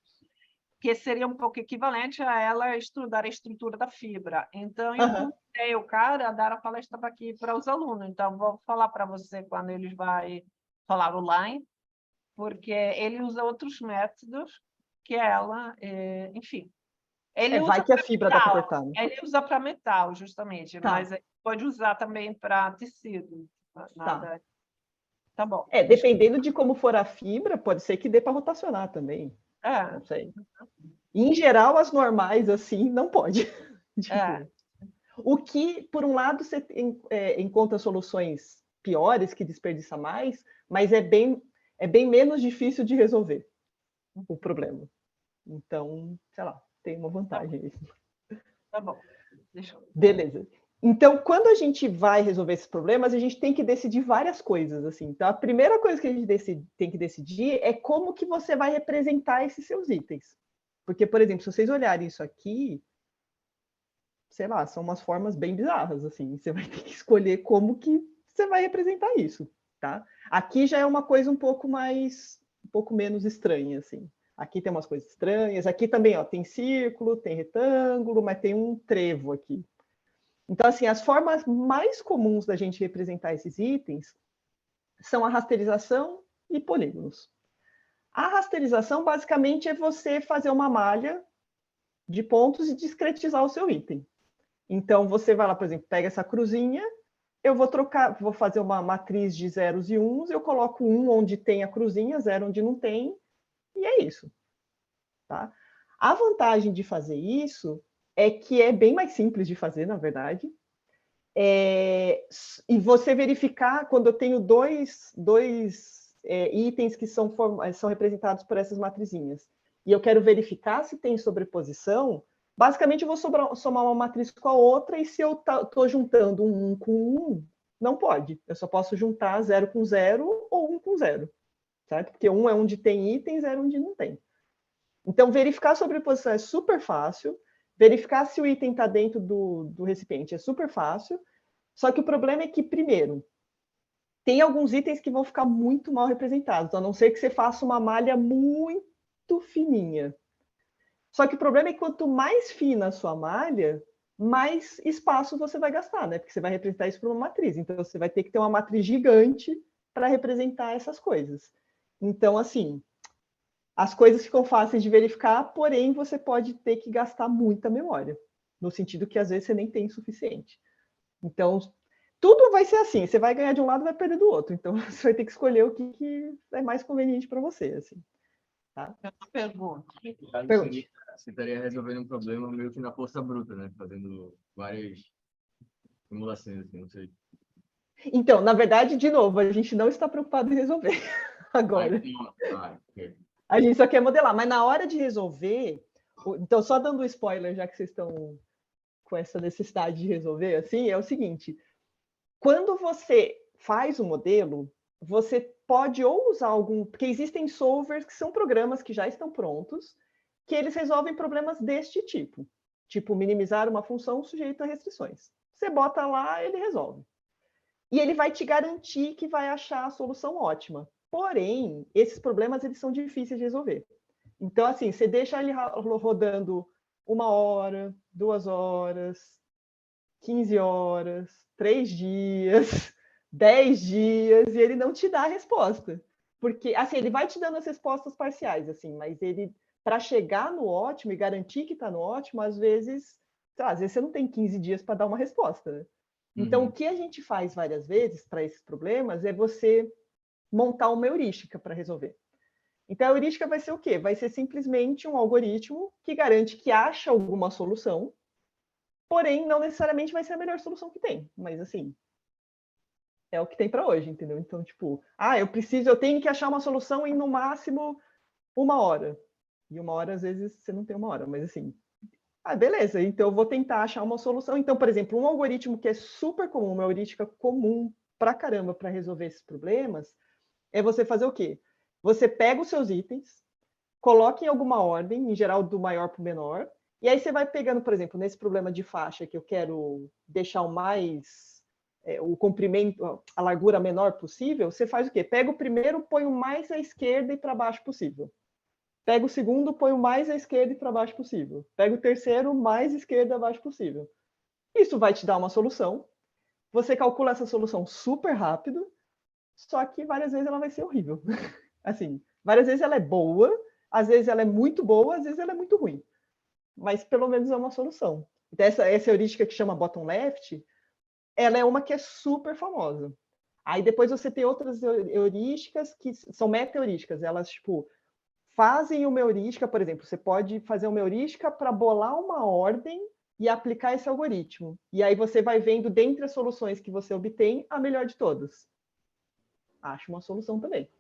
Speaker 1: que seria um pouco equivalente a ela estudar a estrutura da fibra. Então, eu convidei o cara a dar a palestra aqui para os alunos. Então, vou falar para você quando eles vão falar online, porque ele usa outros métodos que ela, enfim. Ele
Speaker 2: Vai
Speaker 1: usa
Speaker 2: que a
Speaker 1: para
Speaker 2: fibra dá para
Speaker 1: metal,
Speaker 2: cortar, né?
Speaker 1: ele usa para metal, justamente,
Speaker 2: Tá,
Speaker 1: mas pode usar também para tecido.
Speaker 2: tá.
Speaker 1: Nada. Tá bom.
Speaker 2: Dependendo de como for a fibra, pode ser que dê para rotacionar também.
Speaker 1: É,
Speaker 2: Não sei. Em geral, as normais, assim, não pode.
Speaker 1: é.
Speaker 2: Tipo, o que, por um lado, você encontra soluções piores, que desperdiça mais, mas é bem menos difícil de resolver o problema. Então, sei lá, tem uma vantagem aí.
Speaker 1: Tá bom. Deixa eu...
Speaker 2: Beleza. Então, quando a gente vai resolver esses problemas, a gente tem que decidir várias coisas, assim. Então, a primeira coisa que a gente tem que decidir é como que você vai representar esses seus itens. Porque, por exemplo, se vocês olharem isso aqui, sei lá, são umas formas bem bizarras, assim. Você vai ter que escolher como que você vai representar isso, tá? Aqui já é uma coisa um pouco menos estranha, assim. Aqui tem umas coisas estranhas. Aqui também, ó, tem círculo, tem retângulo, mas tem um trevo aqui. Então, assim, as formas mais comuns da gente representar esses itens são a rasterização e polígonos. A rasterização, basicamente, é você fazer uma malha de pontos e discretizar o seu item. Então, você vai lá, por exemplo, pega essa cruzinha, eu vou fazer uma matriz de zeros e uns, eu coloco 1 onde tem a cruzinha, 0 onde não tem, e é isso. Tá? A vantagem de fazer isso é que é bem mais simples de fazer, na verdade. E você verificar quando eu tenho dois itens que são representados por essas matrizinhas, e eu quero verificar se tem sobreposição, basicamente eu vou somar uma matriz com a outra, e se eu estou juntando um 1 com 1, não pode. Eu só posso juntar 0 com 0 ou 1 com 0, certo? Porque 1 é onde tem item, 0 é onde não tem. Então, verificar a sobreposição é super fácil. Verificar se o item está dentro do recipiente é super fácil. Só que o problema é que, primeiro, tem alguns itens que vão ficar muito mal representados, a não ser que você faça uma malha muito fininha. Só que o problema é que quanto mais fina a sua malha, mais espaço você vai gastar, né? Porque você vai representar isso por uma matriz. Então, você vai ter que ter uma matriz gigante para representar essas coisas. Então, assim, as coisas ficam fáceis de verificar, porém, você pode ter que gastar muita memória, no sentido que, às vezes, você nem tem o suficiente. Então, tudo vai ser assim, você vai ganhar de um lado e vai perder do outro. Então, você vai ter que escolher o que é mais conveniente para você, assim. Tá?
Speaker 1: Pergunta.
Speaker 2: Pergunte.
Speaker 4: Você estaria resolvendo um problema meio que na força bruta, né? Fazendo várias simulações, assim, não sei.
Speaker 2: Então, na verdade, de novo, a gente não está preocupado em resolver agora.
Speaker 4: Ok.
Speaker 2: A gente só quer modelar, mas na hora de resolver, então só dando um spoiler, já que vocês estão com essa necessidade de resolver, assim, é o seguinte: quando você faz um modelo, você pode ou usar algum, porque existem solvers que são programas que já estão prontos, que eles resolvem problemas deste tipo minimizar uma função sujeita a restrições. Você bota lá, ele resolve. E ele vai te garantir que vai achar a solução ótima. Porém, esses problemas eles são difíceis de resolver. Então, assim, você deixa ele rodando 1 hora, 2 horas, 15 horas, 3 dias, 10 dias, e ele não te dá a resposta. Porque, assim, ele vai te dando as respostas parciais, assim, mas ele, para chegar no ótimo e garantir que está no ótimo, às vezes você não tem 15 dias para dar uma resposta, né? Então, o que a gente faz várias vezes para esses problemas é você montar uma heurística para resolver. Então, a heurística vai ser o quê? Vai ser simplesmente um algoritmo que garante que acha alguma solução, porém, não necessariamente vai ser a melhor solução que tem. Mas, assim, é o que tem para hoje, entendeu? Então, tipo, eu tenho que achar uma solução em, no máximo, 1 hora. E 1 hora, às vezes, você não tem 1 hora, mas, assim, beleza, então eu vou tentar achar uma solução. Então, por exemplo, um algoritmo que é super comum, uma heurística comum pra caramba para resolver esses problemas, é você fazer o quê? Você pega os seus itens, coloca em alguma ordem, em geral do maior para o menor, e aí você vai pegando, por exemplo, nesse problema de faixa que eu quero deixar o comprimento, a largura menor possível, você faz o quê? Pega o primeiro, põe o mais à esquerda e para baixo possível. Pega o segundo, põe o mais à esquerda e para baixo possível. Pega o terceiro, mais esquerda e abaixo possível. Isso vai te dar uma solução. Você calcula essa solução super rápido, só que várias vezes ela vai ser horrível. Assim, várias vezes ela é boa, às vezes ela é muito boa, às vezes ela é muito ruim. Mas pelo menos é uma solução. Então, essa heurística que chama bottom left, ela é uma que é super famosa. Aí depois você tem outras heurísticas que são meta-heurísticas. Elas, tipo, fazem uma heurística, por exemplo, você pode fazer uma heurística para bolar uma ordem e aplicar esse algoritmo. E aí você vai vendo, dentre as soluções que você obtém, a melhor de todas. Acho uma solução também.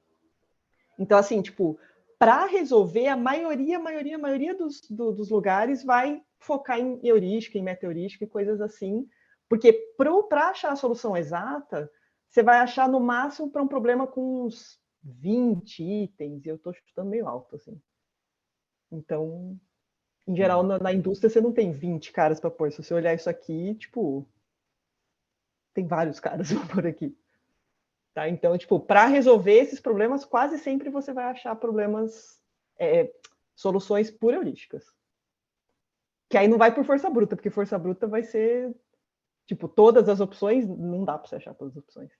Speaker 2: Então, assim, tipo, para resolver, a maioria dos lugares vai focar em heurística, em meta-heurística e coisas assim, porque para achar a solução exata, você vai achar no máximo para um problema com uns 20 itens, e eu estou chutando meio alto, assim. Então, em geral, na indústria, você não tem 20 caras para pôr. Se você olhar isso aqui, tipo, tem vários caras por aqui. Tá? Então, tipo, para resolver esses problemas, quase sempre você vai achar soluções por heurísticas. Que aí não vai por força bruta, porque força bruta vai ser, tipo, todas as opções, não dá para você achar todas as opções.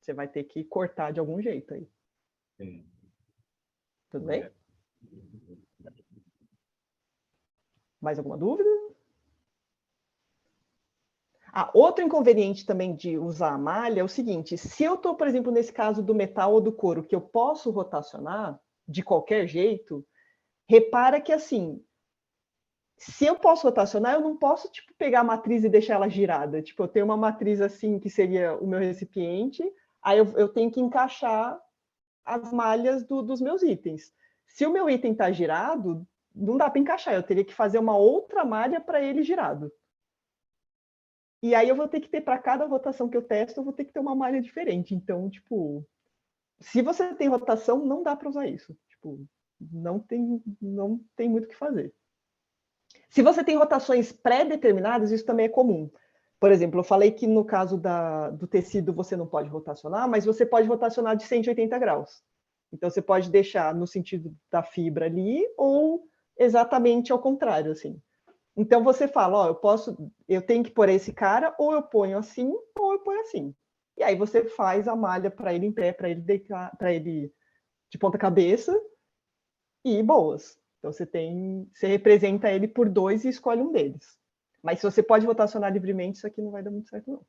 Speaker 2: Você vai ter que cortar de algum jeito aí.
Speaker 4: Sim.
Speaker 2: Tudo bem? Mais alguma dúvida? Outro inconveniente também de usar a malha é o seguinte: se eu estou, por exemplo, nesse caso do metal ou do couro, que eu posso rotacionar de qualquer jeito, repara que, assim, se eu posso rotacionar, eu não posso, tipo, pegar a matriz e deixar ela girada. Tipo, eu tenho uma matriz assim, que seria o meu recipiente, aí eu tenho que encaixar as malhas dos meus itens. Se o meu item está girado, não dá para encaixar, eu teria que fazer uma outra malha para ele girado. E aí eu vou ter que ter, para cada rotação que eu testo, eu vou ter que ter uma malha diferente. Então, tipo, se você tem rotação, não dá para usar isso. Tipo, não tem muito o que fazer. Se você tem rotações pré-determinadas, isso também é comum. Por exemplo, eu falei que no caso do tecido você não pode rotacionar, mas você pode rotacionar de 180 graus. Então, você pode deixar no sentido da fibra ali ou exatamente ao contrário, assim. Então, você fala, ó, eu tenho que pôr esse cara, ou eu ponho assim, ou eu ponho assim. E aí você faz a malha para ele em pé, para ele deitar, para ele de ponta cabeça, e boas. Então, você representa ele por 2 e escolhe um deles. Mas se você pode rotacionar livremente, isso aqui não vai dar muito certo, não.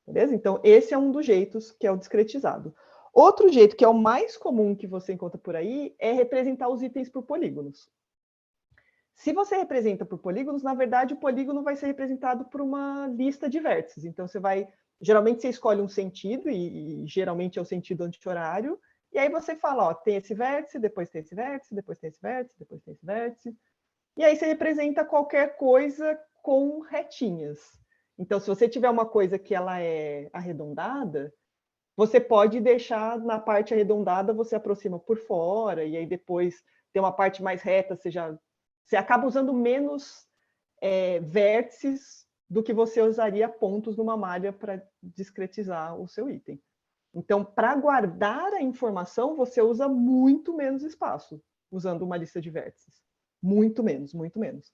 Speaker 2: Beleza? Então, esse é um dos jeitos que é o discretizado. Outro jeito, que é o mais comum que você encontra por aí, é representar os itens por polígonos. Se você representa por polígonos, na verdade, o polígono vai ser representado por uma lista de vértices. Então, geralmente você escolhe um sentido, e geralmente é o sentido anti-horário, e aí você fala, ó, tem esse vértice, depois tem esse vértice, depois tem esse vértice, depois tem esse vértice. E aí você representa qualquer coisa com retinhas. Então, se você tiver uma coisa que ela é arredondada, você pode deixar na parte arredondada, você aproxima por fora, e aí depois tem uma parte mais reta, você acaba usando menos vértices do que você usaria pontos numa malha para discretizar o seu item. Então, para guardar a informação, você usa muito menos espaço, usando uma lista de vértices. Muito menos, muito menos.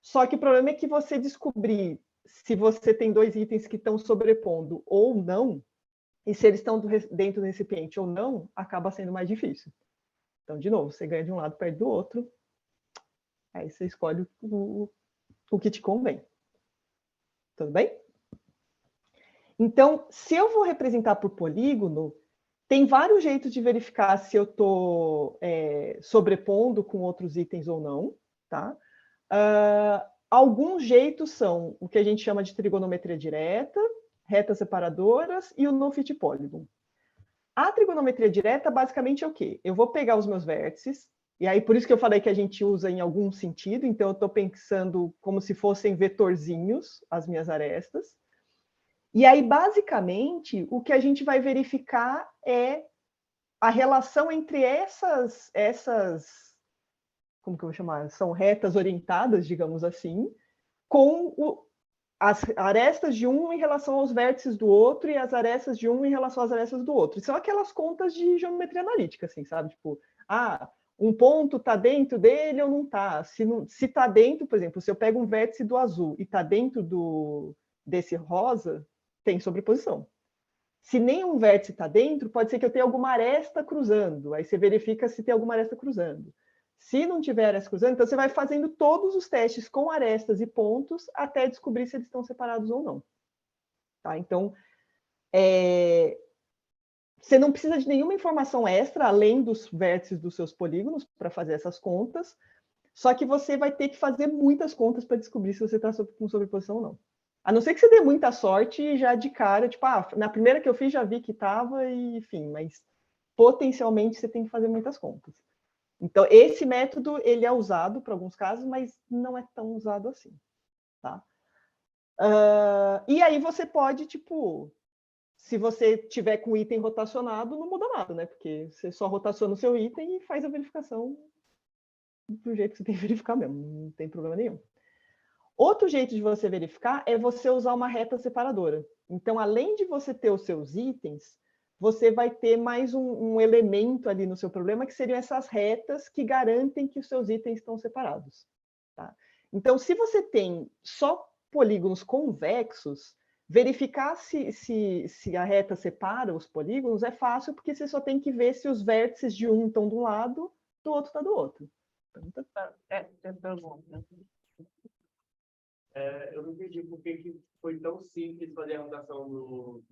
Speaker 2: Só que o problema é que você descobrir se você tem 2 itens que estão sobrepondo ou não, e se eles estão dentro do recipiente ou não, acaba sendo mais difícil. Então, de novo, você ganha de um lado perto do outro, aí você escolhe o que te convém. Tudo bem? Então, se eu vou representar por polígono, tem vários jeitos de verificar se eu estou sobrepondo com outros itens ou não, tá? Alguns jeitos são o que a gente chama de trigonometria direta, retas separadoras e o no-fit polygon. A trigonometria direta, basicamente, é o quê? Eu vou pegar os meus vértices, e aí por isso que eu falei que a gente usa em algum sentido, então eu estou pensando como se fossem vetorzinhos as minhas arestas. E aí, basicamente, o que a gente vai verificar é a relação entre essas como que eu vou chamar? São retas orientadas, digamos assim, com as arestas de um em relação aos vértices do outro e as arestas de um em relação às arestas do outro. São aquelas contas de geometria analítica, assim, sabe? Tipo, um ponto está dentro dele ou não está. Se está dentro, por exemplo, se eu pego um vértice do azul e está dentro desse rosa, tem sobreposição. Se nenhum vértice está dentro, pode ser que eu tenha alguma aresta cruzando. Aí você verifica se tem alguma aresta cruzando. Se não tiver aresta cruzando, então você vai fazendo todos os testes com arestas e pontos até descobrir se eles estão separados ou não. Tá? Então, você não precisa de nenhuma informação extra, além dos vértices dos seus polígonos, para fazer essas contas, só que você vai ter que fazer muitas contas para descobrir se você está com sobreposição ou não. A não ser que você dê muita sorte e já de cara, tipo, na primeira que eu fiz já vi que estava, e enfim, mas potencialmente você tem que fazer muitas contas. Então, esse método, ele é usado para alguns casos, mas não é tão usado assim, tá? E aí você pode, tipo, se você tiver com o item rotacionado, não muda nada, né? Porque você só rotaciona o seu item e faz a verificação do jeito que você tem que verificar mesmo, não tem problema nenhum. Outro jeito de você verificar é você usar uma reta separadora. Então, além de você ter os seus itens, você vai ter mais um elemento ali no seu problema, que seriam essas retas que garantem que os seus itens estão separados. Tá? Então, se você tem só polígonos convexos, verificar se a reta separa os polígonos é fácil, porque você só tem que ver se os vértices de um estão de um lado, do outro está do outro.
Speaker 1: Tem pergunta.
Speaker 5: Eu não entendi por que foi tão simples fazer a rotação do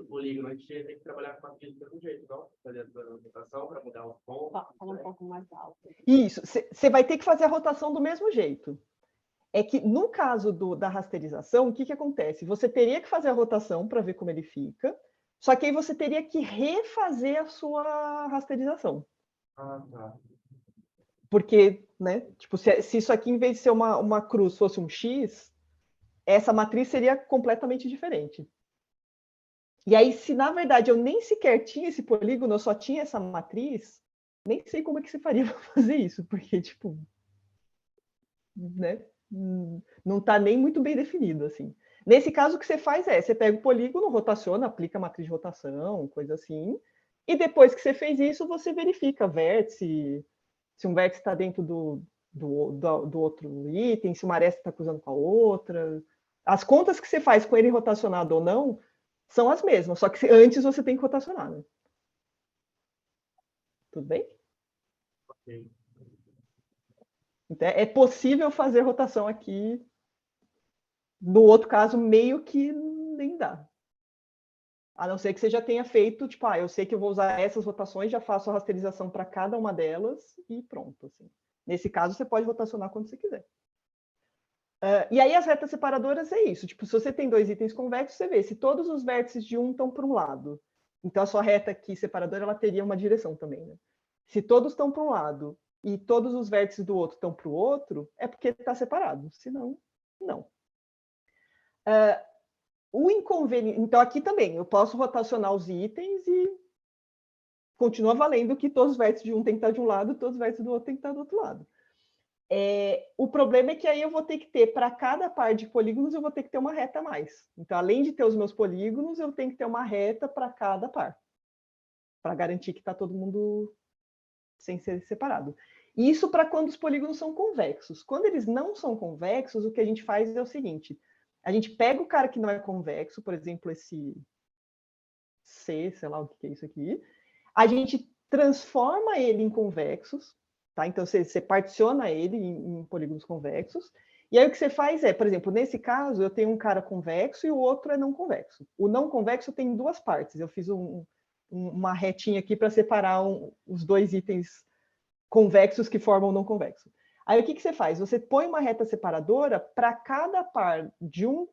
Speaker 5: polígono. A gente tinha que trabalhar com a física de um jeito, não? Fazer a rotação para mudar os pontos.
Speaker 1: Fala um pouco mais alto.
Speaker 2: Isso, você vai ter que fazer a rotação do mesmo jeito. É que, no caso da rasterização, o que acontece? Você teria que fazer a rotação para ver como ele fica, só que aí você teria que refazer a sua rasterização.
Speaker 5: Tá.
Speaker 2: Porque, né, tipo, se isso aqui, em vez de ser uma cruz, fosse um X, essa matriz seria completamente diferente. E aí, se na verdade eu nem sequer tinha esse polígono, eu só tinha essa matriz, nem sei como é que você faria para fazer isso, porque, tipo, né? não está nem muito bem definido, assim. Nesse caso, o que você faz é, você pega o polígono, rotaciona, aplica a matriz de rotação, coisa assim, e depois que você fez isso, você verifica vértice, se um vértice está dentro do outro item, se uma aresta está cruzando com a outra. As contas que você faz com ele rotacionado ou não são as mesmas, só que antes você tem que rotacionar, né? Tudo bem?
Speaker 5: Ok.
Speaker 2: Então, é possível fazer rotação aqui. No outro caso, meio que nem dá. A não ser que você já tenha feito, tipo, eu sei que eu vou usar essas rotações, já faço a rasterização para cada uma delas e pronto. Assim. Nesse caso, você pode rotacionar quando você quiser. E aí, as retas separadoras é isso. Tipo, se você tem dois itens convexos, você vê se todos os vértices de um estão para um lado. Então, a sua reta aqui separadora ela teria uma direção também. Né? Se todos estão para um lado e todos os vértices do outro estão para o outro, é porque está separado. Senão, não. O inconveniente... Então, aqui também, eu posso rotacionar os itens e continua valendo que todos os vértices de um tem que estar de um lado, todos os vértices do outro tem que estar do outro lado. O problema é que aí eu vou ter que ter, para cada par de polígonos, eu vou ter que ter uma reta a mais. Então, além de ter os meus polígonos, eu tenho que ter uma reta para cada par, para garantir que está todo mundo sem ser separado. Isso para quando os polígonos são convexos. Quando eles não são convexos, o que a gente faz é o seguinte: a gente pega o cara que não é convexo, por exemplo, esse C, sei lá o que é isso aqui, a gente transforma ele em convexos, tá? Então, você particiona ele em polígonos convexos, e aí o que você faz é, por exemplo, nesse caso, eu tenho um cara convexo e o outro é não convexo. O não convexo tem duas partes, eu fiz uma retinha aqui para separar os dois itens convexos que formam o não convexo. Aí o que você faz? Você põe uma reta separadora para cada par de um...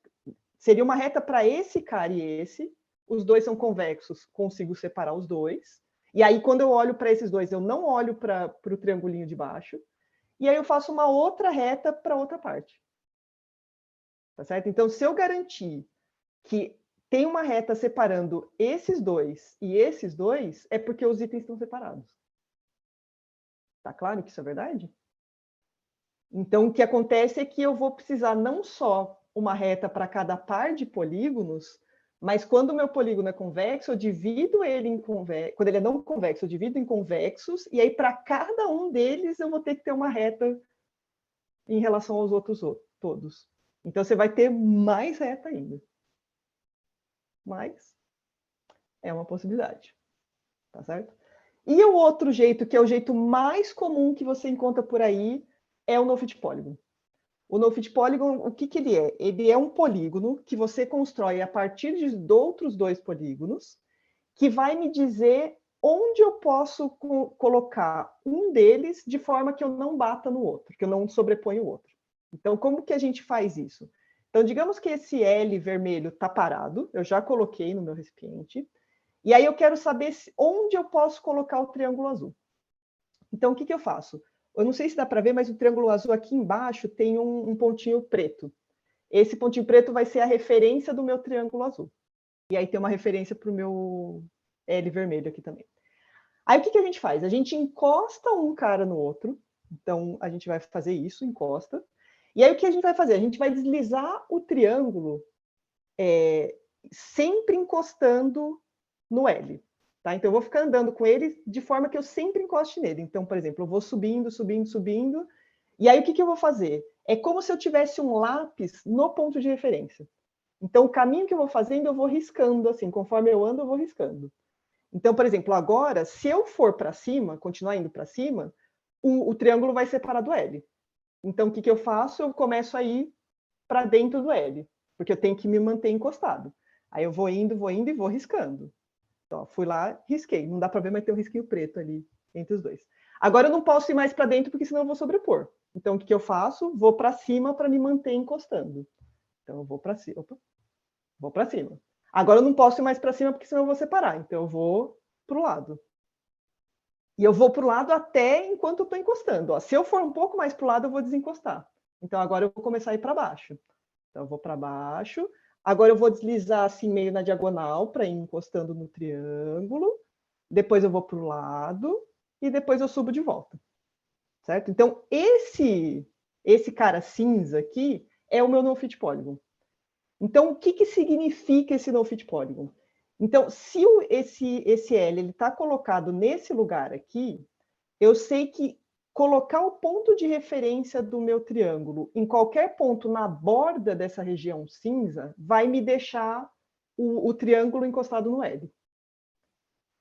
Speaker 2: Seria uma reta para esse cara e esse, os dois são convexos, consigo separar os dois. E aí, quando eu olho para esses dois, eu não olho para o triangulinho de baixo. E aí eu faço uma outra reta para outra parte. Tá certo? Então, se eu garantir que tem uma reta separando esses dois e esses dois, é porque os itens estão separados. Tá claro que isso é verdade? Então, o que acontece é que eu vou precisar não só uma reta para cada par de polígonos, mas quando o meu polígono é convexo, eu divido ele em convexo. Quando ele é não convexo, eu divido em convexos, e aí para cada um deles eu vou ter que ter uma reta em relação aos outros todos. Então você vai ter mais reta ainda. Mas é uma possibilidade. Tá certo? E o outro jeito, que é o jeito mais comum que você encontra por aí, é o no-fit polygon. O no-fit polygon, o que ele é? Ele é um polígono que você constrói a partir de outros dois polígonos, que vai me dizer onde eu posso colocar um deles de forma que eu não bata no outro, que eu não sobreponha o outro. Então, como que a gente faz isso? Então, digamos que esse L vermelho está parado, eu já coloquei no meu recipiente, e aí eu quero saber onde eu posso colocar o triângulo azul. Então, o que eu faço? Eu não sei se dá para ver, mas o triângulo azul aqui embaixo tem um pontinho preto. Esse pontinho preto vai ser a referência do meu triângulo azul. E aí tem uma referência para o meu L vermelho aqui também. Aí o que a gente faz? A gente encosta um cara no outro. Então, a gente vai fazer isso, encosta. E aí o que a gente vai fazer? A gente vai deslizar o triângulo sempre encostando no L. Tá? Então, eu vou ficar andando com ele de forma que eu sempre encoste nele. Então, por exemplo, eu vou subindo, subindo, subindo. E aí, o que eu vou fazer? É como se eu tivesse um lápis no ponto de referência. Então, o caminho que eu vou fazendo, eu vou riscando, assim. Conforme eu ando, eu vou riscando. Então, por exemplo, agora, se eu for para cima, continuar indo para cima, o triângulo vai separar do L. Então, o que eu faço? Eu começo a ir para dentro do L, porque eu tenho que me manter encostado. Aí eu vou indo e vou riscando. Então, fui lá, risquei. Não dá para ver, mas tem um risquinho preto ali entre os dois. Agora eu não posso ir mais para dentro, porque senão eu vou sobrepor. Então, o que eu faço? Vou para cima para me manter encostando. Então, eu vou para cima. Opa, vou para cima. Agora eu não posso ir mais para cima, porque senão eu vou separar. Então, eu vou para o lado. E eu vou para o lado até enquanto eu estou encostando. Ó, se eu for um pouco mais para o lado, eu vou desencostar. Então, agora eu vou começar a ir para baixo. Então, eu vou para baixo. Agora eu vou deslizar assim meio na diagonal para ir encostando no triângulo. Depois eu vou para o lado e depois eu subo de volta. Certo? Então, esse esse cara cinza aqui é o meu no-fit polygon. Então, o que significa esse no-fit polygon? Então, se esse L está colocado nesse lugar aqui, eu sei que colocar o ponto de referência do meu triângulo em qualquer ponto na borda dessa região cinza vai me deixar o triângulo encostado no L.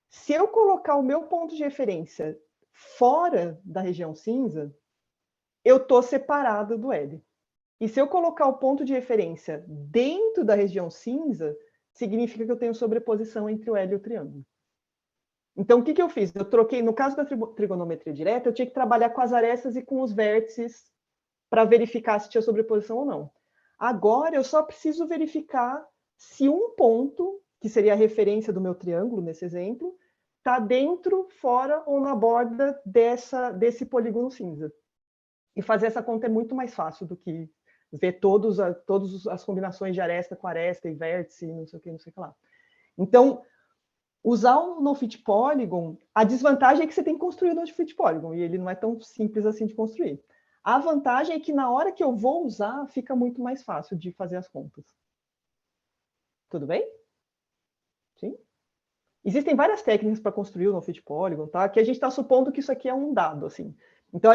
Speaker 2: Se eu colocar o meu ponto de referência fora da região cinza, eu estou separada do L. E se eu colocar o ponto de referência dentro da região cinza, significa que eu tenho sobreposição entre o L e o triângulo. Então, o que eu fiz? Eu troquei, no caso da trigonometria direta, eu tinha que trabalhar com as arestas e com os vértices para verificar se tinha sobreposição ou não. Agora, eu só preciso verificar se um ponto, que seria a referência do meu triângulo, nesse exemplo, está dentro, fora ou na borda desse polígono cinza. E fazer essa conta é muito mais fácil do que ver todas as combinações de aresta com aresta e vértice, não sei o que lá. Então, usar o no-fit polygon, a desvantagem é que você tem que construir o no-fit polygon, e ele não é tão simples assim de construir. A vantagem é que na hora que eu vou usar, fica muito mais fácil de fazer as contas. Tudo bem? Sim? Existem várias técnicas para construir o no-fit polygon, tá? Que a gente está supondo que isso aqui é um dado, assim. Então,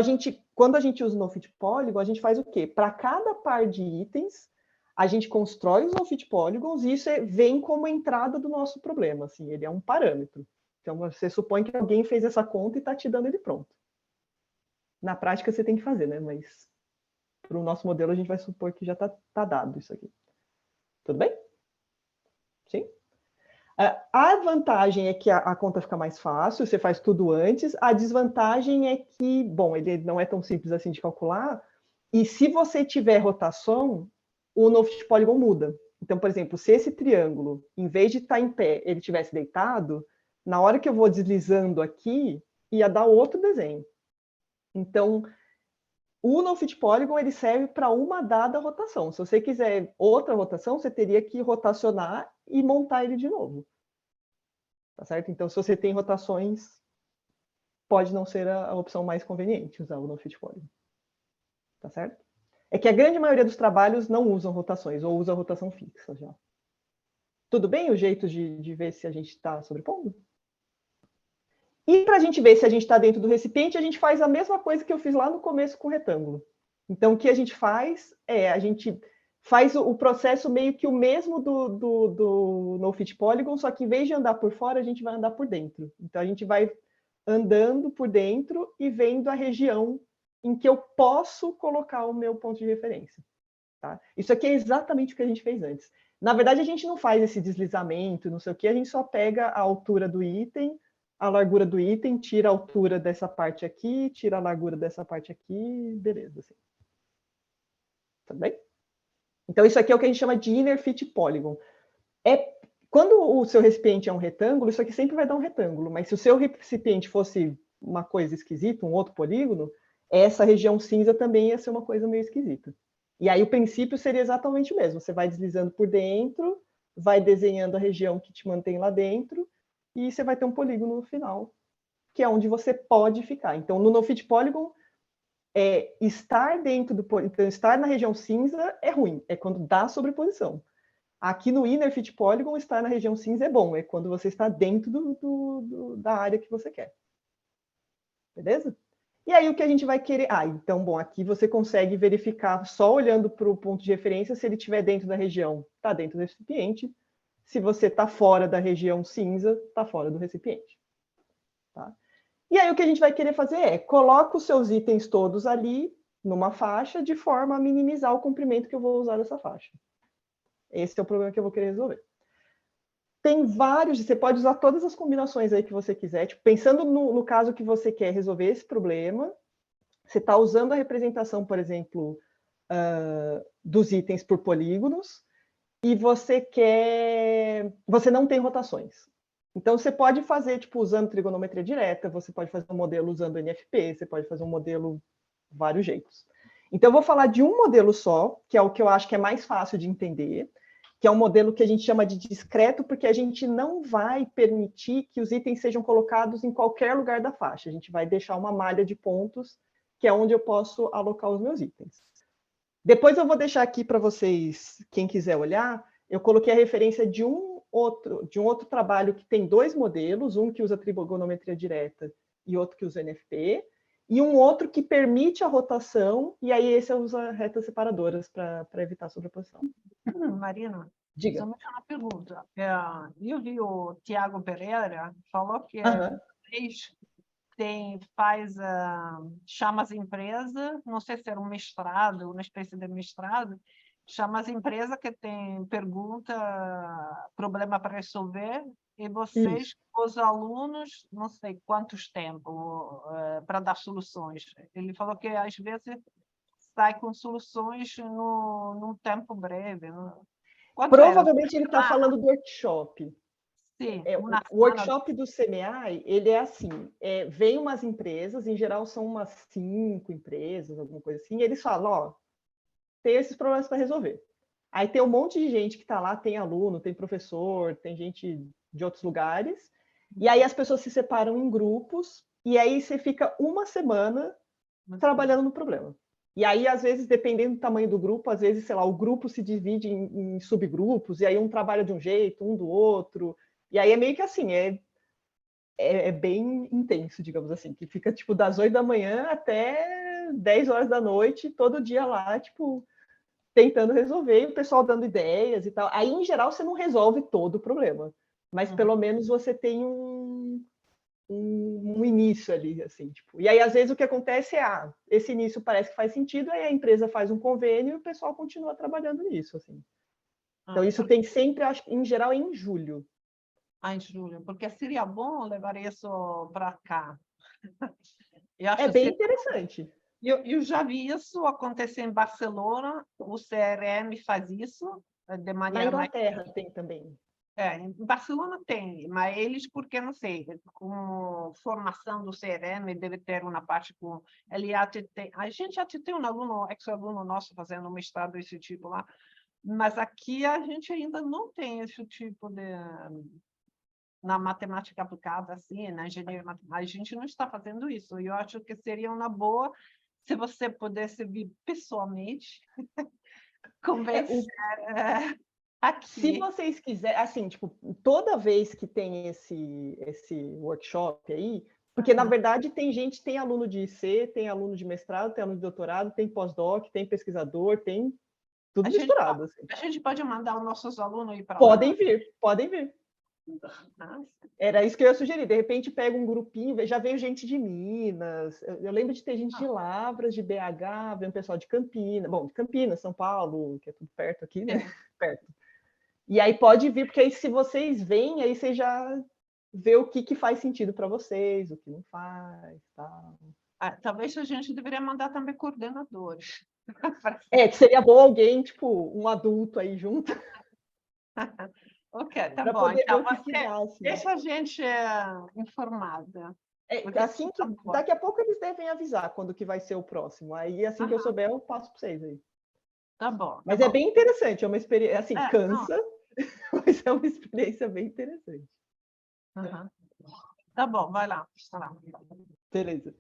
Speaker 2: quando a gente usa o no-fit polygon, a gente faz o quê? Para cada par de itens, a gente constrói os no-fit polygons e isso vem como entrada do nosso problema, assim, ele é um parâmetro. Então, você supõe que alguém fez essa conta e está te dando ele pronto. Na prática, você tem que fazer, né? Mas para o nosso modelo, a gente vai supor que já está dado isso aqui. Tudo bem? Sim? A vantagem é que a conta fica mais fácil, você faz tudo antes. A desvantagem é que, bom, ele não é tão simples assim de calcular. E se você tiver rotação, o no-fit polygon muda. Então, por exemplo, se esse triângulo, em vez de estar em pé, ele tivesse deitado, na hora que eu vou deslizando aqui, ia dar outro desenho. Então, o no-fit polygon ele serve para uma dada rotação. Se você quiser outra rotação, você teria que rotacionar e montar ele de novo. Tá certo? Então, se você tem rotações, pode não ser a opção mais conveniente usar o no-fit polygon. Tá certo? É que a grande maioria dos trabalhos não usam rotações, ou usa rotação fixa já. Tudo bem o jeito de ver se a gente está sobrepondo? E para a gente ver se a gente está dentro do recipiente, a gente faz a mesma coisa que eu fiz lá no começo com o retângulo. Então, o que a gente faz é, a gente faz o processo meio que o mesmo do no-fit polygon, só que em vez de andar por fora, a gente vai andar por dentro. Então, a gente vai andando por dentro e vendo a região em que eu posso colocar o meu ponto de referência. Tá? Isso aqui é exatamente o que a gente fez antes. Na verdade, a gente não faz esse deslizamento, não sei o que, a gente só pega a altura do item, a largura do item, tira a altura dessa parte aqui, tira a largura dessa parte aqui, beleza. Assim. Tá bem? Então, isso aqui é o que a gente chama de inner fit polygon. Quando o seu recipiente é um retângulo, isso aqui sempre vai dar um retângulo, mas se o seu recipiente fosse uma coisa esquisita, um outro polígono, essa região cinza também ia ser uma coisa meio esquisita. E aí o princípio seria exatamente o mesmo. Você vai deslizando por dentro, vai desenhando a região que te mantém lá dentro, e você vai ter um polígono no final, que é onde você pode ficar. Então, no no-fit polygon, estar dentro do polígono, então, estar na região cinza é ruim, é quando dá sobreposição. Aqui no inner fit polygon, estar na região cinza é bom, é quando você está dentro da área que você quer. Beleza? E aí o que a gente vai querer... então, bom, aqui você consegue verificar, só olhando para o ponto de referência, se ele estiver dentro da região, está dentro do recipiente. Se você está fora da região cinza, está fora do recipiente. Tá? E aí o que a gente vai querer fazer é, coloca os seus itens todos ali, numa faixa, de forma a minimizar o comprimento que eu vou usar dessa faixa. Esse é o problema que eu vou querer resolver. Tem vários, você pode usar todas as combinações aí que você quiser. Tipo, pensando no caso que você quer resolver esse problema, você está usando a representação, por exemplo, dos itens por polígonos, e você não tem rotações. Então, você pode fazer, tipo, usando trigonometria direta, você pode fazer um modelo usando NFP, você pode fazer um modelo de vários jeitos. Então, eu vou falar de um modelo só, que é o que eu acho que é mais fácil de entender, que é um modelo que a gente chama de discreto, porque a gente não vai permitir que os itens sejam colocados em qualquer lugar da faixa. A gente vai deixar uma malha de pontos que é onde eu posso alocar os meus itens. Depois eu vou deixar aqui para vocês, quem quiser olhar, eu coloquei a referência de um outro trabalho que tem 2 modelos, um que usa trigonometria direta e outro que usa NFP, e um outro que permite a rotação, e aí esse usa retas separadoras para evitar a sobreposição.
Speaker 1: Marina,
Speaker 2: Diga.
Speaker 1: somente uma pergunta. Eu vi o Tiago Pereira falou que chama as empresas, não sei se era um mestrado, uma espécie de mestrado, chama as empresas que têm pergunta, problema para resolver, e vocês, os alunos, não sei quantos tempos para dar soluções. Ele falou que às vezes sai com soluções num tempo breve.
Speaker 2: Provavelmente ele está falando do workshop.
Speaker 1: Sim,
Speaker 2: o workshop do CMEI, ele é assim, vem umas empresas, em geral são umas 5 empresas, alguma coisa assim, e eles falam, ó, tem esses problemas para resolver. Aí tem um monte de gente que está lá, tem aluno, tem professor, tem gente de outros lugares, e aí as pessoas se separam em grupos, e aí você fica uma semana trabalhando no problema. E aí, às vezes, dependendo do tamanho do grupo, às vezes, sei lá, o grupo se divide em subgrupos, e aí um trabalha de um jeito, um do outro, e aí é meio que assim, é bem intenso, digamos assim, que fica, tipo, das 8 da manhã até 10 horas da noite, todo dia lá, tipo, tentando resolver, e o pessoal dando ideias e tal. Aí, em geral, você não resolve todo o problema, mas pelo menos você tem um início ali, assim, tipo. E aí, às vezes, o que acontece é, esse início parece que faz sentido, aí a empresa faz um convênio e o pessoal continua trabalhando nisso, assim. Então, isso tem sempre, acho que, em geral, em julho.
Speaker 1: Em julho, porque seria bom levar isso para cá.
Speaker 2: É bem interessante.
Speaker 1: Eu já vi isso acontecer em Barcelona, o CRM faz isso de maneira
Speaker 2: Na Inglaterra tem também.
Speaker 1: em Barcelona tem, mas eles, porque não sei, com formação do CRM, deve ter uma parte com... A gente já tem um aluno, ex-aluno nosso fazendo um mestrado desse tipo lá, mas aqui a gente ainda não tem esse tipo de... Na matemática aplicada, assim, na engenharia matemática, a gente não está fazendo isso. Eu acho que seria uma boa se você pudesse vir pessoalmente convencer aqui.
Speaker 2: Se vocês quiserem, assim, tipo, toda vez que tem esse workshop aí, porque, na verdade, tem aluno de IC, tem aluno de mestrado, tem aluno de doutorado, tem pós-doc, tem pesquisador, tem tudo misturado. Assim.
Speaker 1: A gente pode mandar os nossos alunos ir para lá?
Speaker 2: Podem vir. Era isso que eu ia sugerir. De repente, pega um grupinho, já veio gente de Minas. Eu lembro de ter gente de Lavras, de BH, veio um pessoal de Campinas. Bom, de Campinas, São Paulo, que é tudo perto aqui, né? Perto. E aí pode vir, porque aí se vocês vêm, aí você já vê o que faz sentido para vocês, o que não faz, tal.
Speaker 1: Talvez a gente deveria mandar também coordenadores.
Speaker 2: Que seria bom alguém, tipo, um adulto aí junto.
Speaker 1: Ok, tá bom. Então,
Speaker 2: assim.
Speaker 1: Deixa a gente informada.
Speaker 2: Assim que, daqui a pouco eles devem avisar quando que vai ser o próximo. Aí, assim que eu souber, eu passo para vocês aí.
Speaker 1: Tá bom.
Speaker 2: Mas é bem interessante, é uma experiência, assim, cansa, mas é uma experiência bem interessante.
Speaker 1: Tá bom, vai lá.
Speaker 2: Beleza.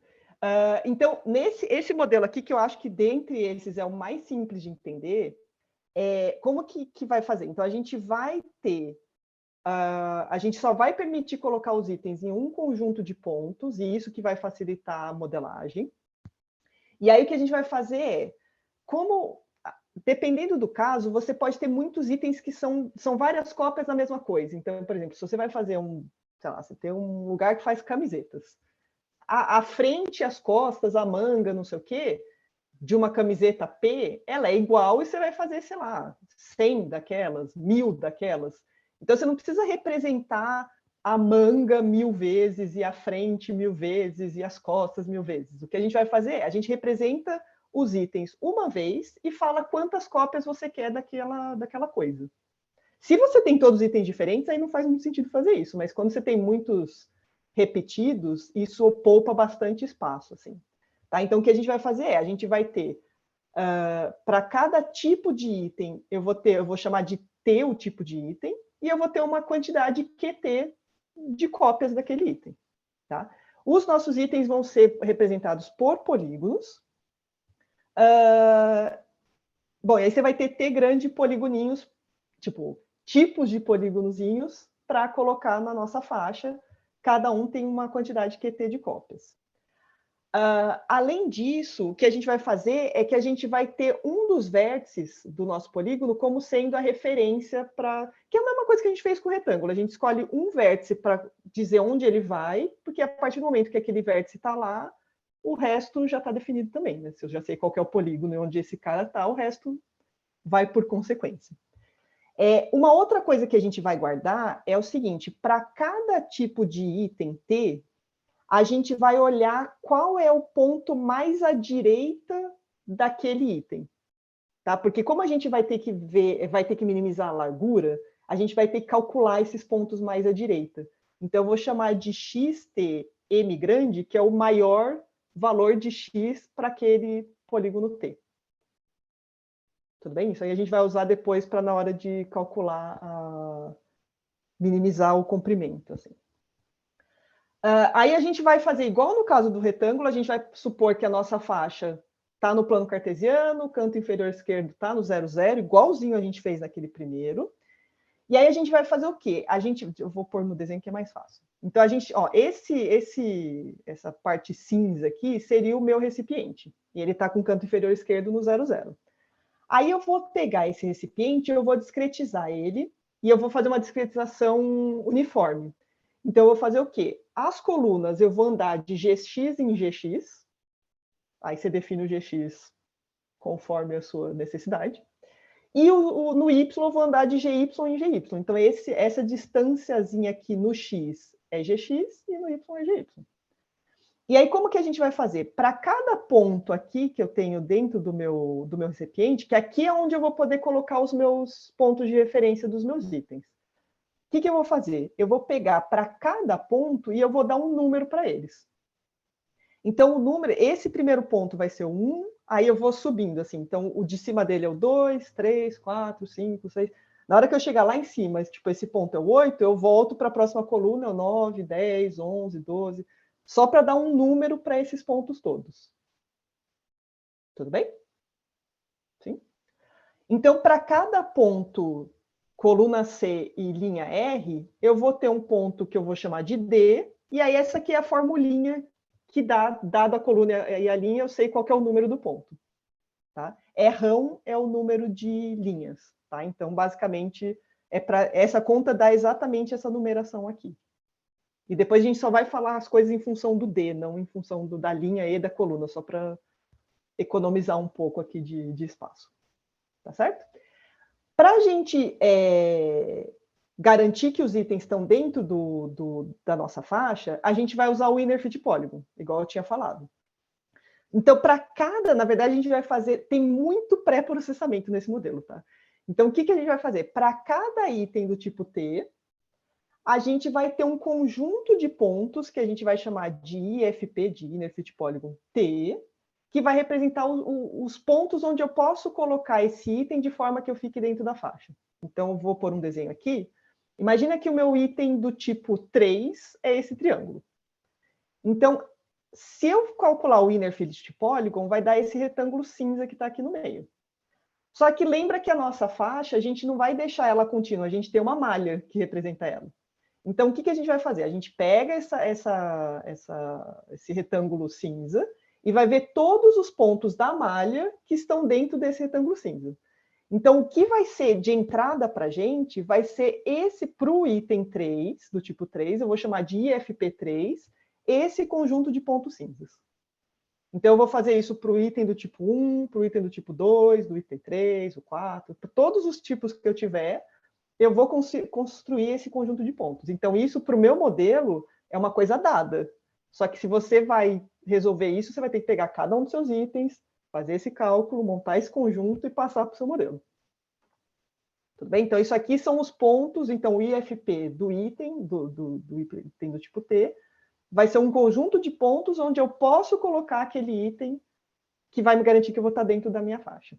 Speaker 2: Então, esse modelo aqui, que eu acho que dentre esses é o mais simples de entender, como que vai fazer? Então, a gente vai ter... a gente só vai permitir colocar os itens em um conjunto de pontos, e isso que vai facilitar a modelagem. E aí, o que a gente vai fazer dependendo do caso, você pode ter muitos itens que são várias cópias da mesma coisa. Então, por exemplo, se você vai fazer sei lá, você tem um lugar que faz camisetas. A frente, as costas, a manga, não sei o quê, de uma camiseta P, ela é igual e você vai fazer, sei lá, 100 daquelas, 1000 daquelas. Então, você não precisa representar a manga 1000 vezes e a frente 1000 vezes e as costas 1000 vezes. O que a gente vai fazer a gente representa os itens uma vez e fala quantas cópias você quer daquela coisa. Se você tem todos os itens diferentes, aí não faz muito sentido fazer isso, mas quando você tem muitos repetidos, isso poupa bastante espaço. Assim. Tá? Então, o que a gente vai fazer a gente vai ter, para cada tipo de item, eu vou chamar de T o tipo de item, e eu vou ter uma quantidade QT de cópias daquele item. Tá? Os nossos itens vão ser representados por polígonos. Bom, e aí você vai ter T grande poligoninhos, tipo, tipos de polígonozinhos para colocar na nossa faixa. Cada um tem uma quantidade QT de cópias. Além disso, o que a gente vai fazer é que a gente vai ter um dos vértices do nosso polígono como sendo a referência para... Que é a mesma coisa que a gente fez com o retângulo. A gente escolhe um vértice para dizer onde ele vai, porque a partir do momento que aquele vértice está lá, o resto já está definido também, né? Se eu já sei qual que é o polígono e onde esse cara está, o resto vai por consequência. Uma outra coisa que a gente vai guardar é o seguinte: para cada tipo de item T, a gente vai olhar qual é o ponto mais à direita daquele item. Tá? Porque como a gente vai ter que minimizar a largura, a gente vai ter que calcular esses pontos mais à direita. Então, eu vou chamar de XTM grande, que é o maior valor de X para aquele polígono T. Tudo bem? Isso aí a gente vai usar depois para na hora de calcular, minimizar o comprimento. Assim. Aí a gente vai fazer igual no caso do retângulo, a gente vai supor que a nossa faixa está no plano cartesiano, o canto inferior esquerdo está no 0, 0, igualzinho a gente fez naquele primeiro. E aí a gente vai fazer o quê? Eu vou pôr no desenho que é mais fácil. Então, essa parte cinza aqui seria o meu recipiente. E ele está com o canto inferior esquerdo no 0, 0. Aí eu vou pegar esse recipiente, eu vou discretizar ele, e eu vou fazer uma discretização uniforme. Então, eu vou fazer o quê? As colunas eu vou andar de GX em GX. Aí você define o GX conforme a sua necessidade. E no Y eu vou andar de GY em GY. Então, essa distânciazinha aqui no X é GX e no Y é GY. E aí, como que a gente vai fazer? Para cada ponto aqui que eu tenho dentro do meu recipiente, que aqui é onde eu vou poder colocar os meus pontos de referência dos meus itens. O que eu vou fazer? Eu vou pegar para cada ponto e eu vou dar um número para eles. Então, esse primeiro ponto vai ser o 1, aí eu vou subindo, assim. Então, o de cima dele é o 2, 3, 4, 5, 6. Na hora que eu chegar lá em cima, tipo, esse ponto é o 8, eu volto para a próxima coluna, é o 9, 10, 11, 12, só para dar um número para esses pontos todos. Tudo bem? Sim? Então, para cada ponto, coluna C e linha R, eu vou ter um ponto que eu vou chamar de D, e aí essa aqui é a formulinha que dada a coluna e a linha, eu sei qual que é o número do ponto. Tá? Rão é o número de linhas. Tá? Então, basicamente, essa conta dá exatamente essa numeração aqui. E depois a gente só vai falar as coisas em função do D, não em função da linha e da coluna, só para economizar um pouco aqui de espaço. Tá certo? Para a gente garantir que os itens estão dentro da nossa faixa, a gente vai usar o Inner Fit Polygon, igual eu tinha falado. Então, para na verdade, a gente vai fazer, tem muito pré-processamento nesse modelo, tá? Então, o que a gente vai fazer? Para cada item do tipo T, a gente vai ter um conjunto de pontos que a gente vai chamar de IFP, de Inner Fit Polygon T, que vai representar os pontos onde eu posso colocar esse item de forma que eu fique dentro da faixa. Então, eu vou pôr um desenho aqui. Imagina que o meu item do tipo 3 é esse triângulo. Então, se eu calcular o Inner Fit Polygon, vai dar esse retângulo cinza que está aqui no meio. Só que lembra que a nossa faixa, a gente não vai deixar ela contínua, a gente tem uma malha que representa ela. Então, o que a gente vai fazer? A gente pega esse retângulo cinza e vai ver todos os pontos da malha que estão dentro desse retângulo cinza. Então, o que vai ser de entrada para a gente vai ser esse para o item 3, do tipo 3, eu vou chamar de IFP3, esse conjunto de pontos cinzas. Então, eu vou fazer isso para o item do tipo 1, para o item do tipo 2, do item 3, o 4, para todos os tipos que eu tiver, eu vou construir esse conjunto de pontos. Então, isso, para o meu modelo, é uma coisa dada. Só que se você vai resolver isso, você vai ter que pegar cada um dos seus itens, fazer esse cálculo, montar esse conjunto e passar para o seu modelo. Tudo bem? Então, isso aqui são os pontos. Então, o IFP do item, do item do tipo T, vai ser um conjunto de pontos onde eu posso colocar aquele item que vai me garantir que eu vou estar dentro da minha faixa.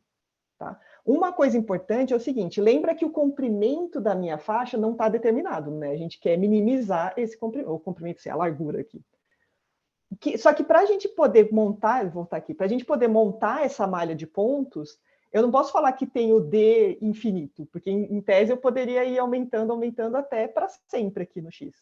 Speaker 2: Tá? Uma coisa importante é o seguinte, lembra que o comprimento da minha faixa não está determinado, né? A gente quer minimizar esse comprimento, a largura aqui. Só que para a gente poder montar, vou voltar aqui, para a gente poder montar essa malha de pontos, eu não posso falar que tem o D infinito, porque em tese eu poderia ir aumentando, aumentando até para sempre aqui no X.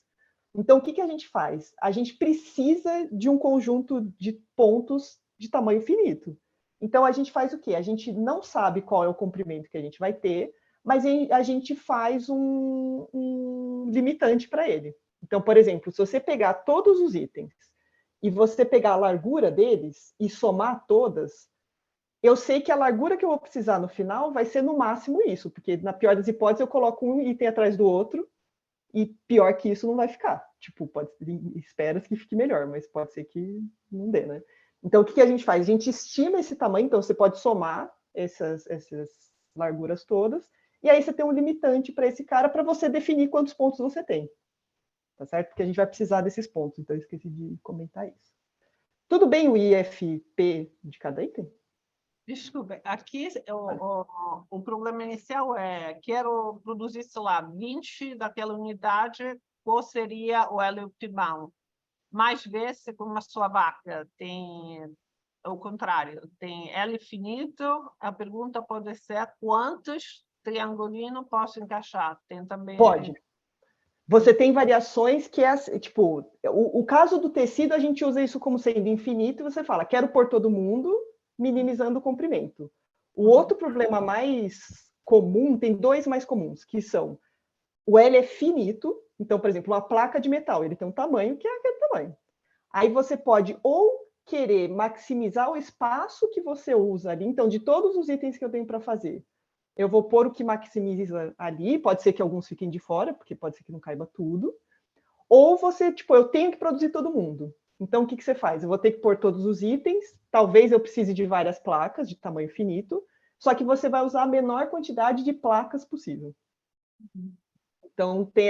Speaker 2: Então, o que a gente faz? A gente precisa de um conjunto de pontos de tamanho finito. Então, a gente faz o quê? A gente não sabe qual é o comprimento que a gente vai ter, mas a gente faz um limitante para ele. Então, por exemplo, se você pegar todos os itens e você pegar a largura deles e somar todas, eu sei que a largura que eu vou precisar no final vai ser no máximo isso, porque na pior das hipóteses eu coloco um item atrás do outro e pior que isso não vai ficar. Tipo, espera-se que fique melhor, mas pode ser que não dê, né? Então, o que a gente faz? A gente estima esse tamanho, então você pode somar essas larguras todas, e aí você tem um limitante para esse cara para você definir quantos pontos você tem. Tá certo? Porque a gente vai precisar desses pontos, então eu esqueci de comentar isso. Tudo bem o IFP de cada item?
Speaker 1: Desculpe, aqui o problema inicial é, quero produzir, sei lá, 20 daquela unidade, qual seria o L optimal? Mais vezes, como a sua vaca tem o contrário, tem L finito, a pergunta pode ser quantos triangulinos posso encaixar? Tem também...
Speaker 2: Pode. Você tem variações que é, tipo, o caso do tecido, a gente usa isso como sendo infinito, e você fala, quero pôr todo mundo, minimizando o comprimento. O outro problema mais comum, tem dois mais comuns, que são, o L é finito, então, por exemplo, uma placa de metal, ele tem um tamanho que é aquele tamanho. Aí você pode ou querer maximizar o espaço que você usa ali, então, de todos os itens que eu tenho para fazer, eu vou pôr o que maximiza ali, pode ser que alguns fiquem de fora, porque pode ser que não caiba tudo. Ou você, tipo, eu tenho que produzir todo mundo. Então, o que você faz? Eu vou ter que pôr todos os itens, talvez eu precise de várias placas de tamanho finito, só que você vai usar a menor quantidade de placas possível. Então, tem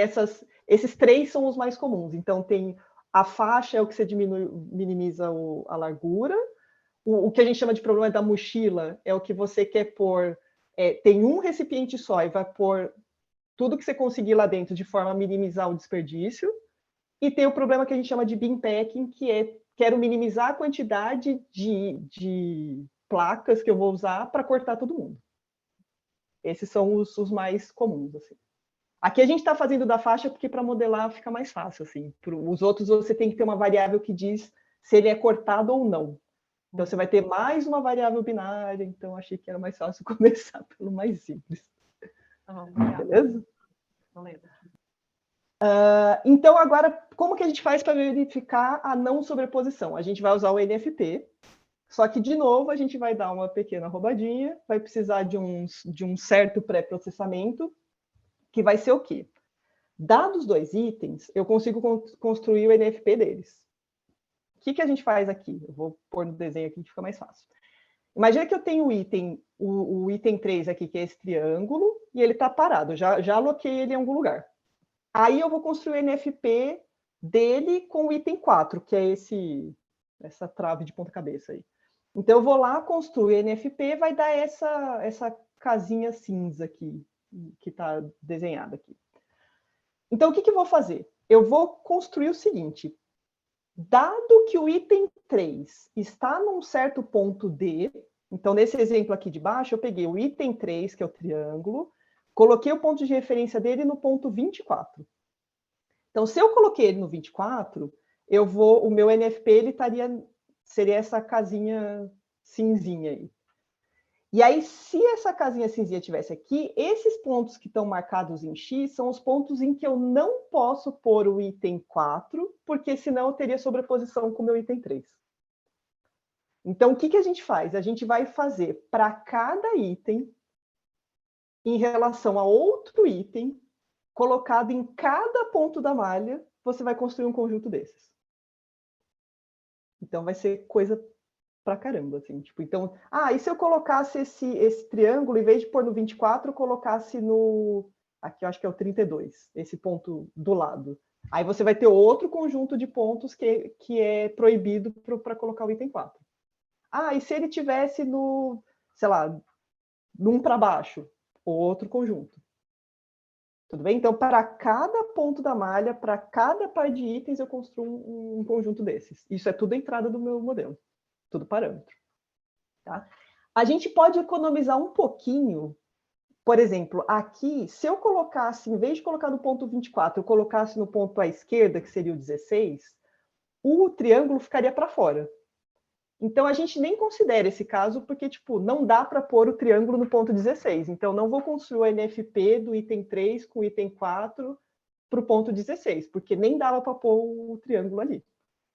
Speaker 2: esses três são os mais comuns. Então, tem a faixa, é o que você minimiza a largura. O que a gente chama de problema da mochila é o que você quer pôr tem um recipiente só e vai pôr tudo que você conseguir lá dentro de forma a minimizar o desperdício. E tem o problema que a gente chama de bin packing, que é quero minimizar a quantidade de placas que eu vou usar para cortar todo mundo. Esses são os mais comuns. Assim. Aqui a gente está fazendo da faixa porque para modelar fica mais fácil. Assim. Os outros você tem que ter uma variável que diz se ele é cortado ou não. Então, você vai ter mais uma variável binária, então achei que era mais fácil começar pelo mais simples. Beleza? Então, agora, como que a gente faz para verificar a não sobreposição? A gente vai usar o NFP, só que, de novo, a gente vai dar uma pequena roubadinha, vai precisar de um certo pré-processamento, que vai ser o quê? Dados dois itens, eu consigo construir o NFP deles. O que a gente faz aqui? Eu vou pôr no desenho aqui que fica mais fácil. Imagina que eu tenho o item 3 aqui, que é esse triângulo, e ele está parado, já aloquei ele em algum lugar. Aí eu vou construir o NFP dele com o item 4, que é essa trave de ponta cabeça aí. Então eu vou lá, construir o NFP, vai dar essa casinha cinza aqui, que está desenhada aqui. Então o que eu vou fazer? Eu vou construir o seguinte, dado que o item 3 está num certo ponto D, então nesse exemplo aqui de baixo, eu peguei o item 3, que é o triângulo, coloquei o ponto de referência dele no ponto 24. Então, se eu coloquei ele no 24, o meu NFP ele seria essa casinha cinzinha aí. E aí, se essa casinha cinzinha estivesse aqui, esses pontos que estão marcados em X são os pontos em que eu não posso pôr o item 4, porque senão eu teria sobreposição com o meu item 3. Então, o que a gente faz? A gente vai fazer para cada item, em relação a outro item, colocado em cada ponto da malha, você vai construir um conjunto desses. Então, vai ser coisa pra caramba, assim, tipo, então, e se eu colocasse esse triângulo, em vez de pôr no 24, eu colocasse aqui eu acho que é o 32, esse ponto do lado. Aí você vai ter outro conjunto de pontos que é proibido para colocar o item 4. E se ele tivesse sei lá, num para baixo, outro conjunto. Tudo bem? Então, para cada ponto da malha, para cada par de itens, eu construo um conjunto desses. Isso é tudo a entrada do meu modelo. Tudo parâmetro. Tá? A gente pode economizar um pouquinho. Por exemplo, aqui, se eu colocasse, em vez de colocar no ponto 24, eu colocasse no ponto à esquerda, que seria o 16, o triângulo ficaria para fora. Então, a gente nem considera esse caso, porque, tipo, não dá para pôr o triângulo no ponto 16. Então, não vou construir o NFP do item 3 com o item 4 para o ponto 16, porque nem dava para pôr o triângulo ali.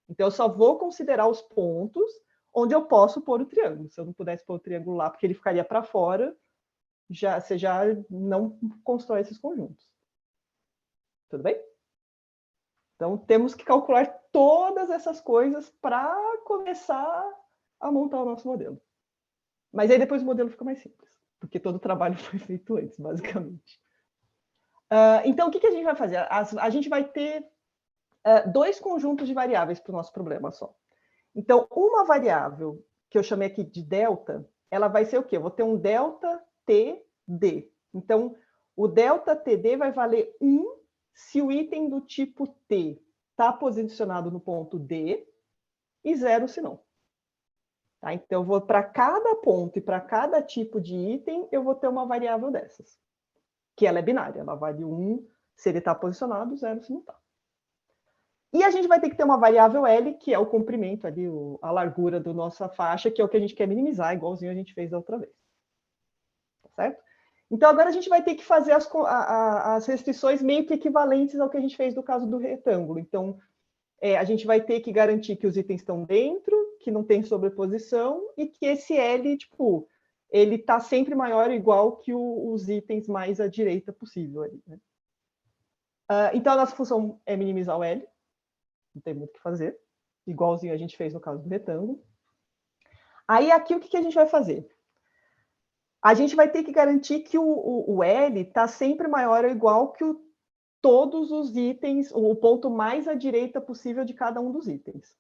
Speaker 2: Então, eu só vou considerar os pontos onde eu posso pôr o triângulo. Se eu não pudesse pôr o triângulo lá, porque ele ficaria para fora, você já não constrói esses conjuntos. Tudo bem? Então, temos que calcular todas essas coisas para começar a montar o nosso modelo. Mas aí depois o modelo fica mais simples, porque todo o trabalho foi feito antes, basicamente. Então, o que a gente vai fazer? A gente vai ter dois conjuntos de variáveis para o nosso problema só. Então, uma variável, que eu chamei aqui de delta, ela vai ser o quê? Eu vou ter um delta TD. Então, o delta TD vai valer 1 se o item do tipo T está posicionado no ponto D e 0 se não. Tá? Então, eu vou para cada ponto e para cada tipo de item, eu vou ter uma variável dessas. Que ela é binária, ela vale 1 se ele está posicionado, 0 se não está. E a gente vai ter que ter uma variável L, que é o comprimento ali, a largura da nossa faixa, que é o que a gente quer minimizar, igualzinho a gente fez da outra vez. Tá certo? Então, agora a gente vai ter que fazer as restrições meio que equivalentes ao que a gente fez no caso do retângulo. Então, a gente vai ter que garantir que os itens estão dentro, que não tem sobreposição, e que esse L, tipo, ele está sempre maior ou igual que os itens mais à direita possível ali, né? Então, a nossa função é minimizar o L. Não tem muito o que fazer. Igualzinho a gente fez no caso do retângulo. Aí, aqui, o que a gente vai fazer? A gente vai ter que garantir que o L está sempre maior ou igual que todos os itens, o ponto mais à direita possível de cada um dos itens.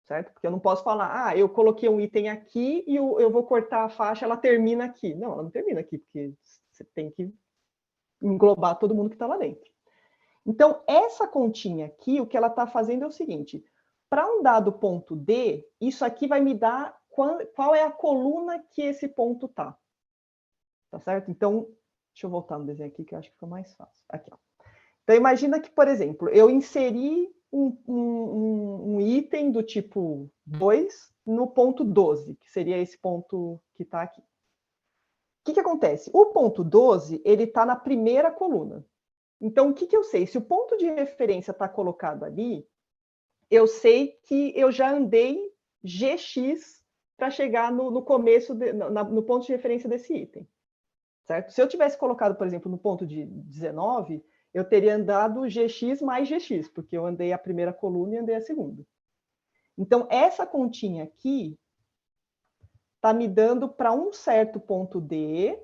Speaker 2: Certo? Porque eu não posso falar, eu coloquei um item aqui e eu vou cortar a faixa, ela termina aqui. Não, ela não termina aqui, porque você tem que englobar todo mundo que está lá dentro. Então, essa continha aqui, o que ela está fazendo é o seguinte, para um dado ponto D, isso aqui vai me dar qual é a coluna que esse ponto está. Tá certo? Então, deixa eu voltar no desenho aqui, que eu acho que fica mais fácil. Aqui, ó. Então, imagina que, por exemplo, eu inseri um item do tipo 2 no ponto 12, que seria esse ponto que está aqui. O que acontece? O ponto 12, ele está na primeira coluna. Então, o que eu sei? Se o ponto de referência está colocado ali, eu sei que eu já andei GX para chegar no começo, no ponto de referência desse item. Certo? Se eu tivesse colocado, por exemplo, no ponto de 19, eu teria andado GX mais GX, porque eu andei a primeira coluna e andei a segunda. Então, essa continha aqui está me dando para um certo ponto D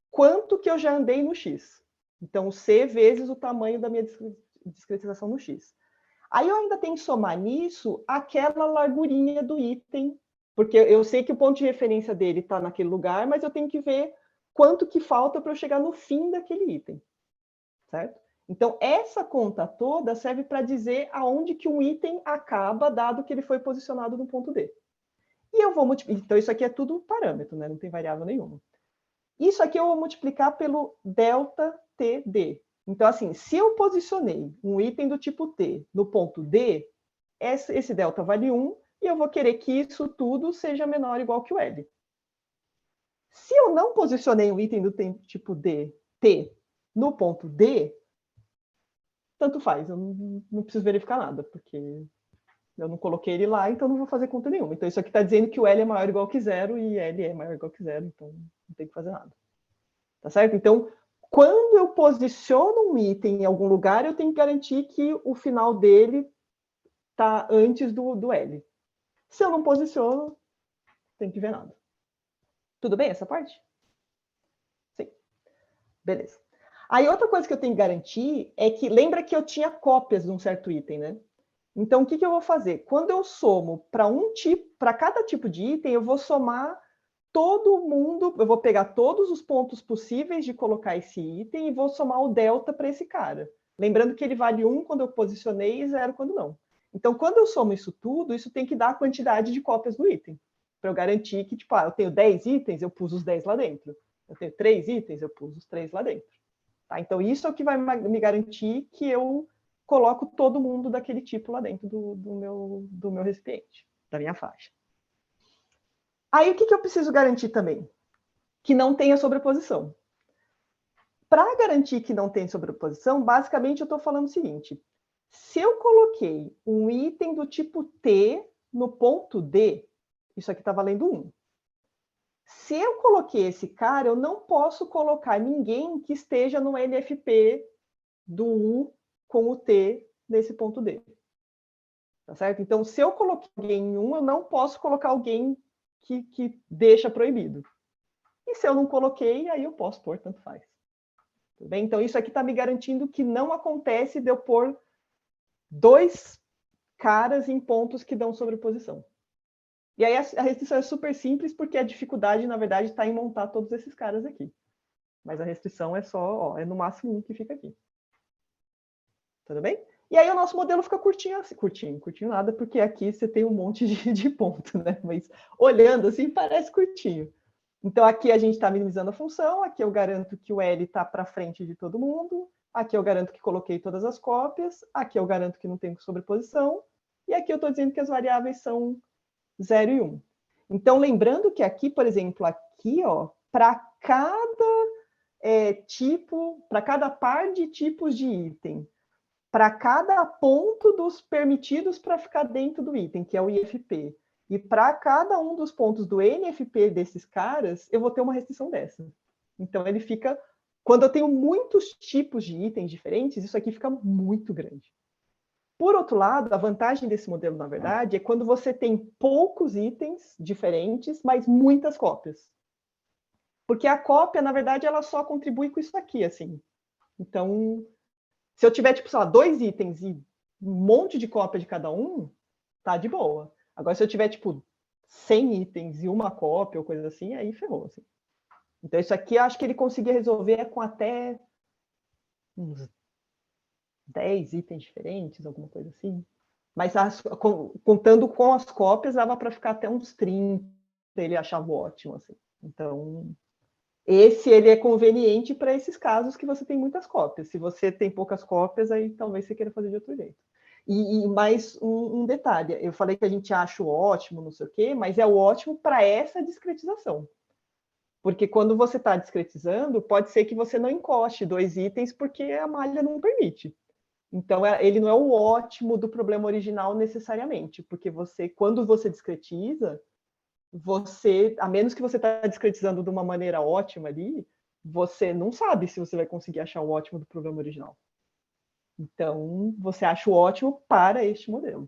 Speaker 2: quanto que eu já andei no X. Então, C vezes o tamanho da minha discretização no X. Aí eu ainda tenho que somar nisso aquela largurinha do item, porque eu sei que o ponto de referência dele está naquele lugar, mas eu tenho que ver quanto que falta para eu chegar no fim daquele item. Certo? Então, essa conta toda serve para dizer aonde que um item acaba, dado que ele foi posicionado no ponto D. E eu vou multiplicar. Então, isso aqui é tudo parâmetro, né? Não tem variável nenhuma. Isso aqui eu vou multiplicar pelo delta TD. Então, assim, se eu posicionei um item do tipo T no ponto D, esse delta vale 1, e eu vou querer que isso tudo seja menor ou igual que o L. Se eu não posicionei um item do tipo T no ponto D, tanto faz, eu não preciso verificar nada, porque eu não coloquei ele lá, então não vou fazer conta nenhuma. Então, isso aqui está dizendo que o L é maior ou igual que 0 e L é maior ou igual que 0, então não tem que fazer nada. Tá certo? Então, quando eu posiciono um item em algum lugar, eu tenho que garantir que o final dele está antes do L. Se eu não posiciono, não tem que ver nada. Tudo bem essa parte? Sim. Beleza. Aí, outra coisa que eu tenho que garantir é que, lembra que eu tinha cópias de um certo item, né? Então, o que eu vou fazer? Quando eu somo para cada tipo de item, eu vou somar todo mundo, eu vou pegar todos os pontos possíveis de colocar esse item e vou somar o delta para esse cara. Lembrando que ele vale 1 quando eu posicionei e 0 quando não. Então, quando eu somo isso tudo, isso tem que dar a quantidade de cópias do item. Para eu garantir que, tipo, eu tenho 10 itens, eu pus os 10 lá dentro. Eu tenho 3 itens, eu pus os 3 lá dentro. Tá? Então, isso é o que vai me garantir que eu coloco todo mundo daquele tipo lá dentro do meu recipiente, da minha faixa. Aí, o que eu preciso garantir também? Que não tenha sobreposição. Para garantir que não tem sobreposição, basicamente eu estou falando o seguinte: se eu coloquei um item do tipo T no ponto D, isso aqui está valendo 1. Se eu coloquei esse cara, eu não posso colocar ninguém que esteja no NFP do U com o T nesse ponto D. Tá certo? Então, se eu coloquei alguém em 1, eu não posso colocar alguém que deixa proibido. E se eu não coloquei, aí eu posso pôr, tanto faz. Tudo bem? Então, isso aqui está me garantindo que não acontece de eu pôr 2 caras em pontos que dão sobreposição. E aí a restrição é super simples, porque a dificuldade, na verdade, está em montar todos esses caras aqui. Mas a restrição é só, ó, é no máximo 1 que fica aqui. Tudo bem? E aí o nosso modelo fica curtinho, assim, curtinho nada, porque aqui você tem um monte de ponto, né? Mas olhando assim, parece curtinho. Então aqui a gente está minimizando a função, aqui eu garanto que o L está para frente de todo mundo, aqui eu garanto que coloquei todas as cópias, aqui eu garanto que não tem sobreposição, e aqui eu estou dizendo que as variáveis são 0 e 1. Então, lembrando que aqui, por exemplo, aqui, ó, para cada tipo, para cada par de tipos de item, para cada ponto dos permitidos para ficar dentro do item, que é o IFP, e para cada um dos pontos do NFP desses caras, eu vou ter uma restrição dessa. Então, ele fica... Quando eu tenho muitos tipos de itens diferentes, isso aqui fica muito grande. Por outro lado, a vantagem desse modelo, na verdade, é quando você tem poucos itens diferentes, mas muitas cópias. Porque a cópia, na verdade, ela só contribui com isso aqui, assim. Então, se eu tiver, tipo, sei lá, 2 itens e um monte de cópia de cada um, tá de boa. Agora, se eu tiver, tipo, 100 itens e uma cópia ou coisa assim, aí ferrou, assim. Então, isso aqui, eu acho que ele conseguia resolver com até uns 10 itens diferentes, alguma coisa assim. Mas contando com as cópias, dava para ficar até uns 30, ele achava ótimo, assim. Então, esse ele é conveniente para esses casos que você tem muitas cópias. Se você tem poucas cópias, aí talvez você queira fazer de outro jeito. E mais um detalhe, eu falei que a gente acha o ótimo, não sei o quê, mas é o ótimo para essa discretização. Porque quando você está discretizando, pode ser que você não encoste 2 itens porque a malha não permite. Então, ele não é o ótimo do problema original necessariamente, porque quando você discretiza, a menos que você está discretizando de uma maneira ótima ali, você não sabe se você vai conseguir achar o ótimo do problema original. Então, você acha o ótimo para este modelo.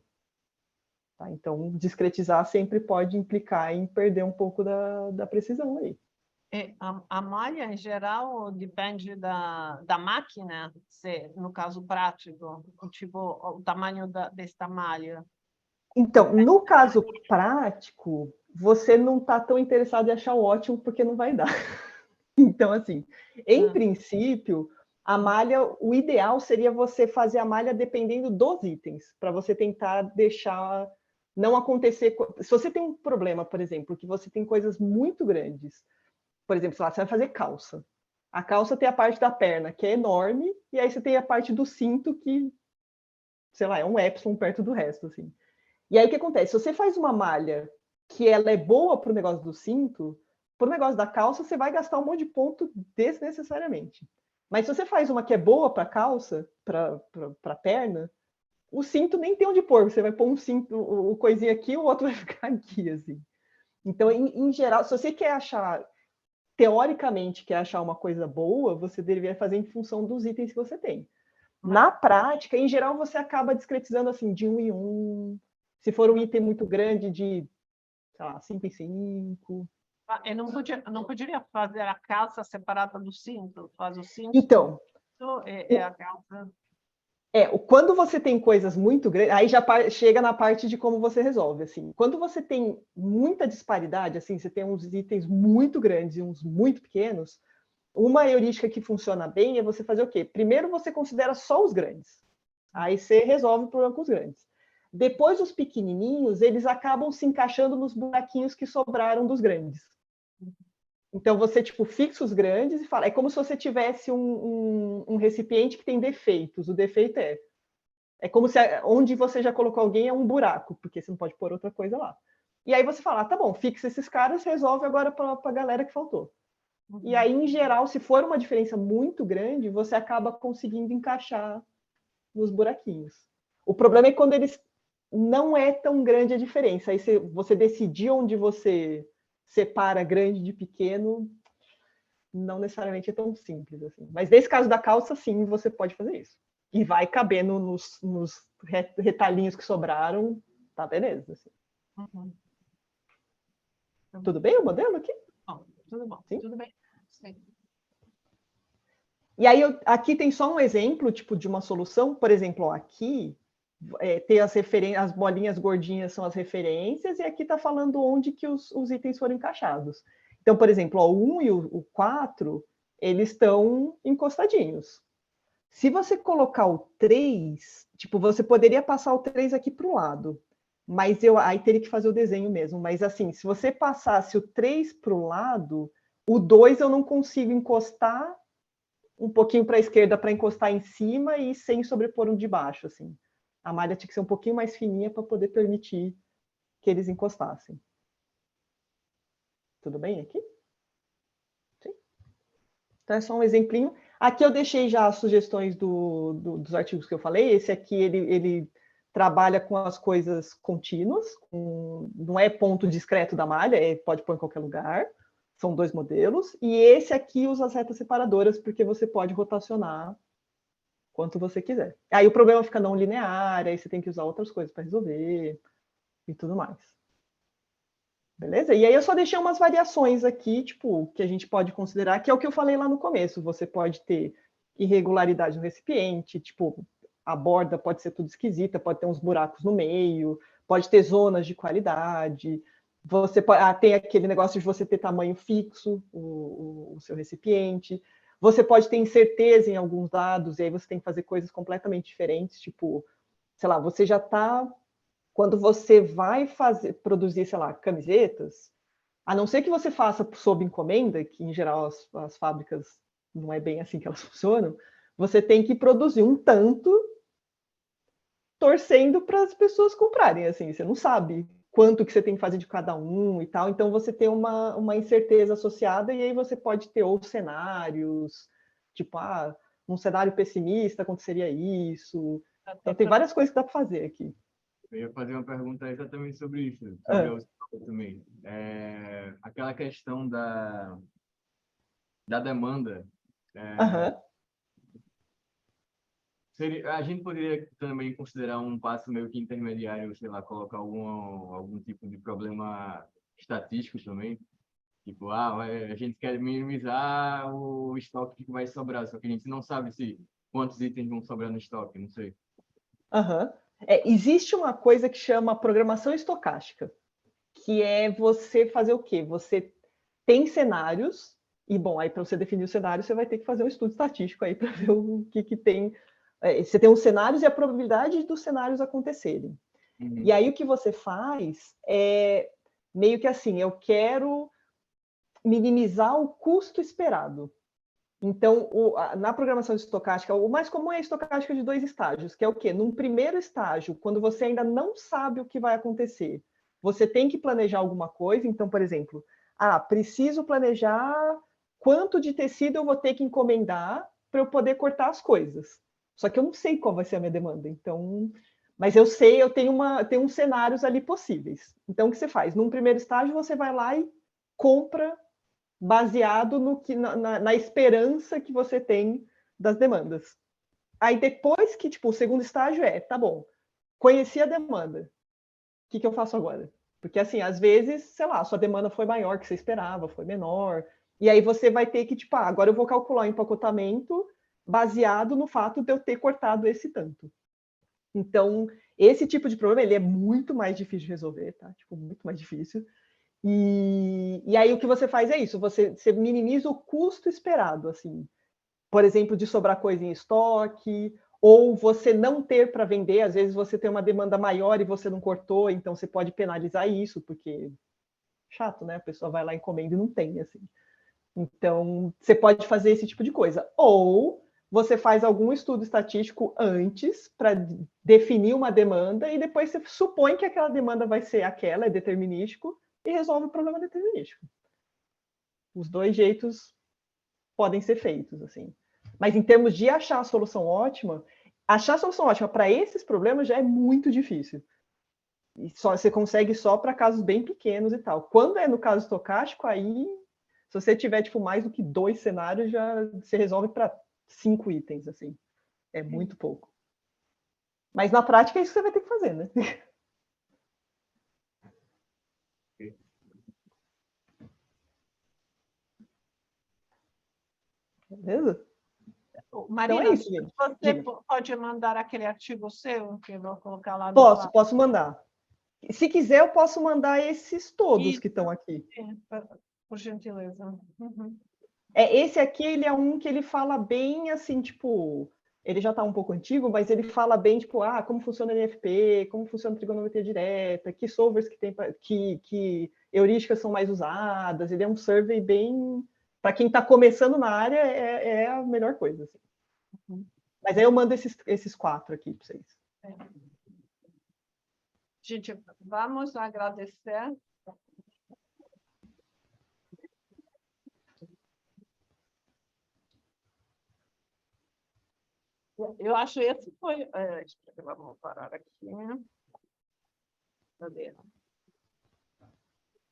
Speaker 2: Tá? Então, discretizar sempre pode implicar em perder um pouco da precisão aí.
Speaker 1: A malha, em geral, depende da máquina, no caso prático, tipo, o tamanho desta malha.
Speaker 2: Então, no caso prático, você não está tão interessado em achar o ótimo porque não vai dar. Então, assim, em princípio, a malha, o ideal seria você fazer a malha dependendo dos itens, para você tentar deixar não acontecer. Se você tem um problema, por exemplo, que você tem coisas muito grandes, por exemplo, sei lá, você vai fazer calça. A calça tem a parte da perna, que é enorme, e aí você tem a parte do cinto, que, sei lá, é um epsilon perto do resto, assim. E aí o que acontece? Se você faz uma malha que ela é boa para o negócio do cinto, para o negócio da calça, você vai gastar um monte de ponto desnecessariamente. Mas se você faz uma que é boa para calça, para a perna, o cinto nem tem onde pôr. Você vai pôr um cinto, o coisinha aqui, o outro vai ficar aqui, assim. Então, em geral, se você quer achar, teoricamente, quer achar uma coisa boa, você deveria fazer em função dos itens que você tem. Na prática, em geral, você acaba discretizando assim, de 1 em 1. Se for um item muito grande, de, sei lá, 5 em 5.
Speaker 1: Eu não poderia fazer a calça separada do cinto? Faz o cinto,
Speaker 2: Então,
Speaker 1: é a calça.
Speaker 2: Quando você tem coisas muito grandes, aí já chega na parte de como você resolve, assim. Quando você tem muita disparidade, assim, você tem uns itens muito grandes e uns muito pequenos, uma heurística que funciona bem é você fazer o quê? Primeiro você considera só os grandes. Aí você resolve o problema com os grandes. Depois os pequenininhos, eles acabam se encaixando nos buraquinhos que sobraram dos grandes. Então você tipo fixa os grandes e fala, é como se você tivesse um recipiente que tem defeitos. O defeito é como se onde você já colocou alguém é um buraco, porque você não pode pôr outra coisa lá. E aí você fala, tá bom, fixa esses caras, resolve agora para a galera que faltou. E aí, em geral, se for uma diferença muito grande, você acaba conseguindo encaixar nos buraquinhos. O problema é quando eles não é tão grande a diferença. Aí você decidir onde você separa grande de pequeno, não necessariamente é tão simples assim. Mas nesse caso da calça, sim, você pode fazer isso. E vai cabendo nos retalhinhos que sobraram, tá beleza. Assim. Tudo bem o modelo aqui?
Speaker 1: Tudo bom,
Speaker 2: sim?
Speaker 1: Tudo bem. Sim.
Speaker 2: E aí, aqui tem só um exemplo tipo de uma solução. Por exemplo, ó, aqui tem as bolinhas gordinhas são as referências, e aqui está falando onde que os itens foram encaixados. Então, por exemplo, ó, o 1 e o 4, eles estão encostadinhos. Se você colocar o 3, tipo, você poderia passar o 3 aqui para o lado, mas aí teria que fazer o desenho mesmo. Mas assim, se você passasse o 3 para o lado, o 2 eu não consigo encostar um pouquinho para a esquerda para encostar em cima e sem sobrepor um de baixo, assim. A malha tinha que ser um pouquinho mais fininha para poder permitir que eles encostassem. Tudo bem aqui? Sim. Então é só um exemplinho. Aqui eu deixei já as sugestões dos artigos que eu falei. Esse aqui, ele trabalha com as coisas contínuas, não é ponto discreto da malha, pode pôr em qualquer lugar. São 2 modelos. E esse aqui usa as retas separadoras, porque você pode rotacionar quanto você quiser. Aí o problema fica não linear, aí você tem que usar outras coisas para resolver e tudo mais. Beleza? E aí eu só deixei umas variações aqui, tipo, que a gente pode considerar, que é o que eu falei lá no começo. Você pode ter irregularidade no recipiente, tipo, a borda pode ser tudo esquisita, pode ter uns buracos no meio, pode ter zonas de qualidade. Você tem aquele negócio de você ter tamanho fixo, o seu recipiente. Você pode ter incerteza em alguns dados, e aí você tem que fazer coisas completamente diferentes, tipo, sei lá, você já está... Quando você vai produzir, sei lá, camisetas, a não ser que você faça sob encomenda, que em geral as fábricas não é bem assim que elas funcionam, você tem que produzir um tanto torcendo para as pessoas comprarem, assim, você não sabe quanto que você tem que fazer de cada um e tal, então você tem uma incerteza associada, e aí você pode ter outros cenários, tipo, num cenário pessimista aconteceria isso, então tem várias coisas que dá para fazer aqui.
Speaker 4: Eu ia fazer uma pergunta exatamente sobre isso, sobre a Australia também. Aquela questão da demanda. A gente poderia também considerar um passo meio que intermediário, sei lá, colocar algum tipo de problema estatístico também. Tipo, a gente quer minimizar o estoque que vai sobrar, só que a gente não sabe quantos itens vão sobrar no estoque, não sei.
Speaker 2: Existe uma coisa que chama programação estocástica, que é você fazer o quê? Você tem cenários, e bom, aí para você definir o cenário, você vai ter que fazer um estudo estatístico aí para ver o que tem. Você tem os cenários e a probabilidade dos cenários acontecerem.
Speaker 4: Uhum.
Speaker 2: E aí o que você faz é meio que assim, eu quero minimizar o custo esperado. Então, na programação estocástica, o mais comum é a estocástica de 2 estágios, que é o quê? Num primeiro estágio, quando você ainda não sabe o que vai acontecer, você tem que planejar alguma coisa. Então, por exemplo, preciso planejar quanto de tecido eu vou ter que encomendar para eu poder cortar as coisas. Só que eu não sei qual vai ser a minha demanda. Então, mas eu sei, eu tenho uns cenários ali possíveis. Então, o que você faz? Num primeiro estágio, você vai lá e compra baseado na esperança que você tem das demandas. Aí depois que, tipo, o segundo estágio tá bom, conheci a demanda, o que eu faço agora? Porque, assim, às vezes, sei lá, a sua demanda foi maior que você esperava, foi menor, e aí você vai ter que, tipo, agora eu vou calcular o empacotamento, baseado no fato de eu ter cortado esse tanto. Então, esse tipo de problema, ele é muito mais difícil de resolver, tá? Tipo, muito mais difícil. E aí o que você faz é isso, você minimiza o custo esperado, assim. Por exemplo, de sobrar coisa em estoque, ou você não ter para vender, às vezes você tem uma demanda maior e você não cortou, então você pode penalizar isso, porque chato, né? A pessoa vai lá, encomenda e não tem, assim. Então, você pode fazer esse tipo de coisa. Ou você faz algum estudo estatístico antes para definir uma demanda e depois você supõe que aquela demanda vai ser aquela, é determinístico, e resolve o problema determinístico. Os dois jeitos podem ser feitos, assim. Mas em termos de achar a solução ótima para esses problemas já é muito difícil. E você consegue só para casos bem pequenos e tal. Quando é no caso estocástico, aí, se você tiver tipo, mais do que 2 cenários, já se resolve para 5 itens, assim. É muito pouco. Mas na prática é isso que você vai ter que fazer, né? Beleza?
Speaker 1: Marina,
Speaker 2: Então é isso, gente.
Speaker 1: você
Speaker 2: Diga.
Speaker 1: pode mandar aquele artigo seu, que eu vou colocar lá no chat?
Speaker 2: Posso mandar. Se quiser, eu posso mandar esses todos que estão aqui.
Speaker 1: Por gentileza. Uhum.
Speaker 2: Esse aqui, ele é um que ele fala bem, assim, tipo... Ele já está um pouco antigo, mas ele fala bem, tipo, como funciona NFP, como funciona a trigonometria direta, que solvers que tem, que heurísticas são mais usadas. Ele é um survey bem... Para quem está começando na área, é a melhor coisa. Assim.
Speaker 1: Uhum.
Speaker 2: Mas aí eu mando esses 4 aqui para vocês.
Speaker 1: Gente, vamos agradecer. Eu acho esse foi... vamos parar aqui. Cadê?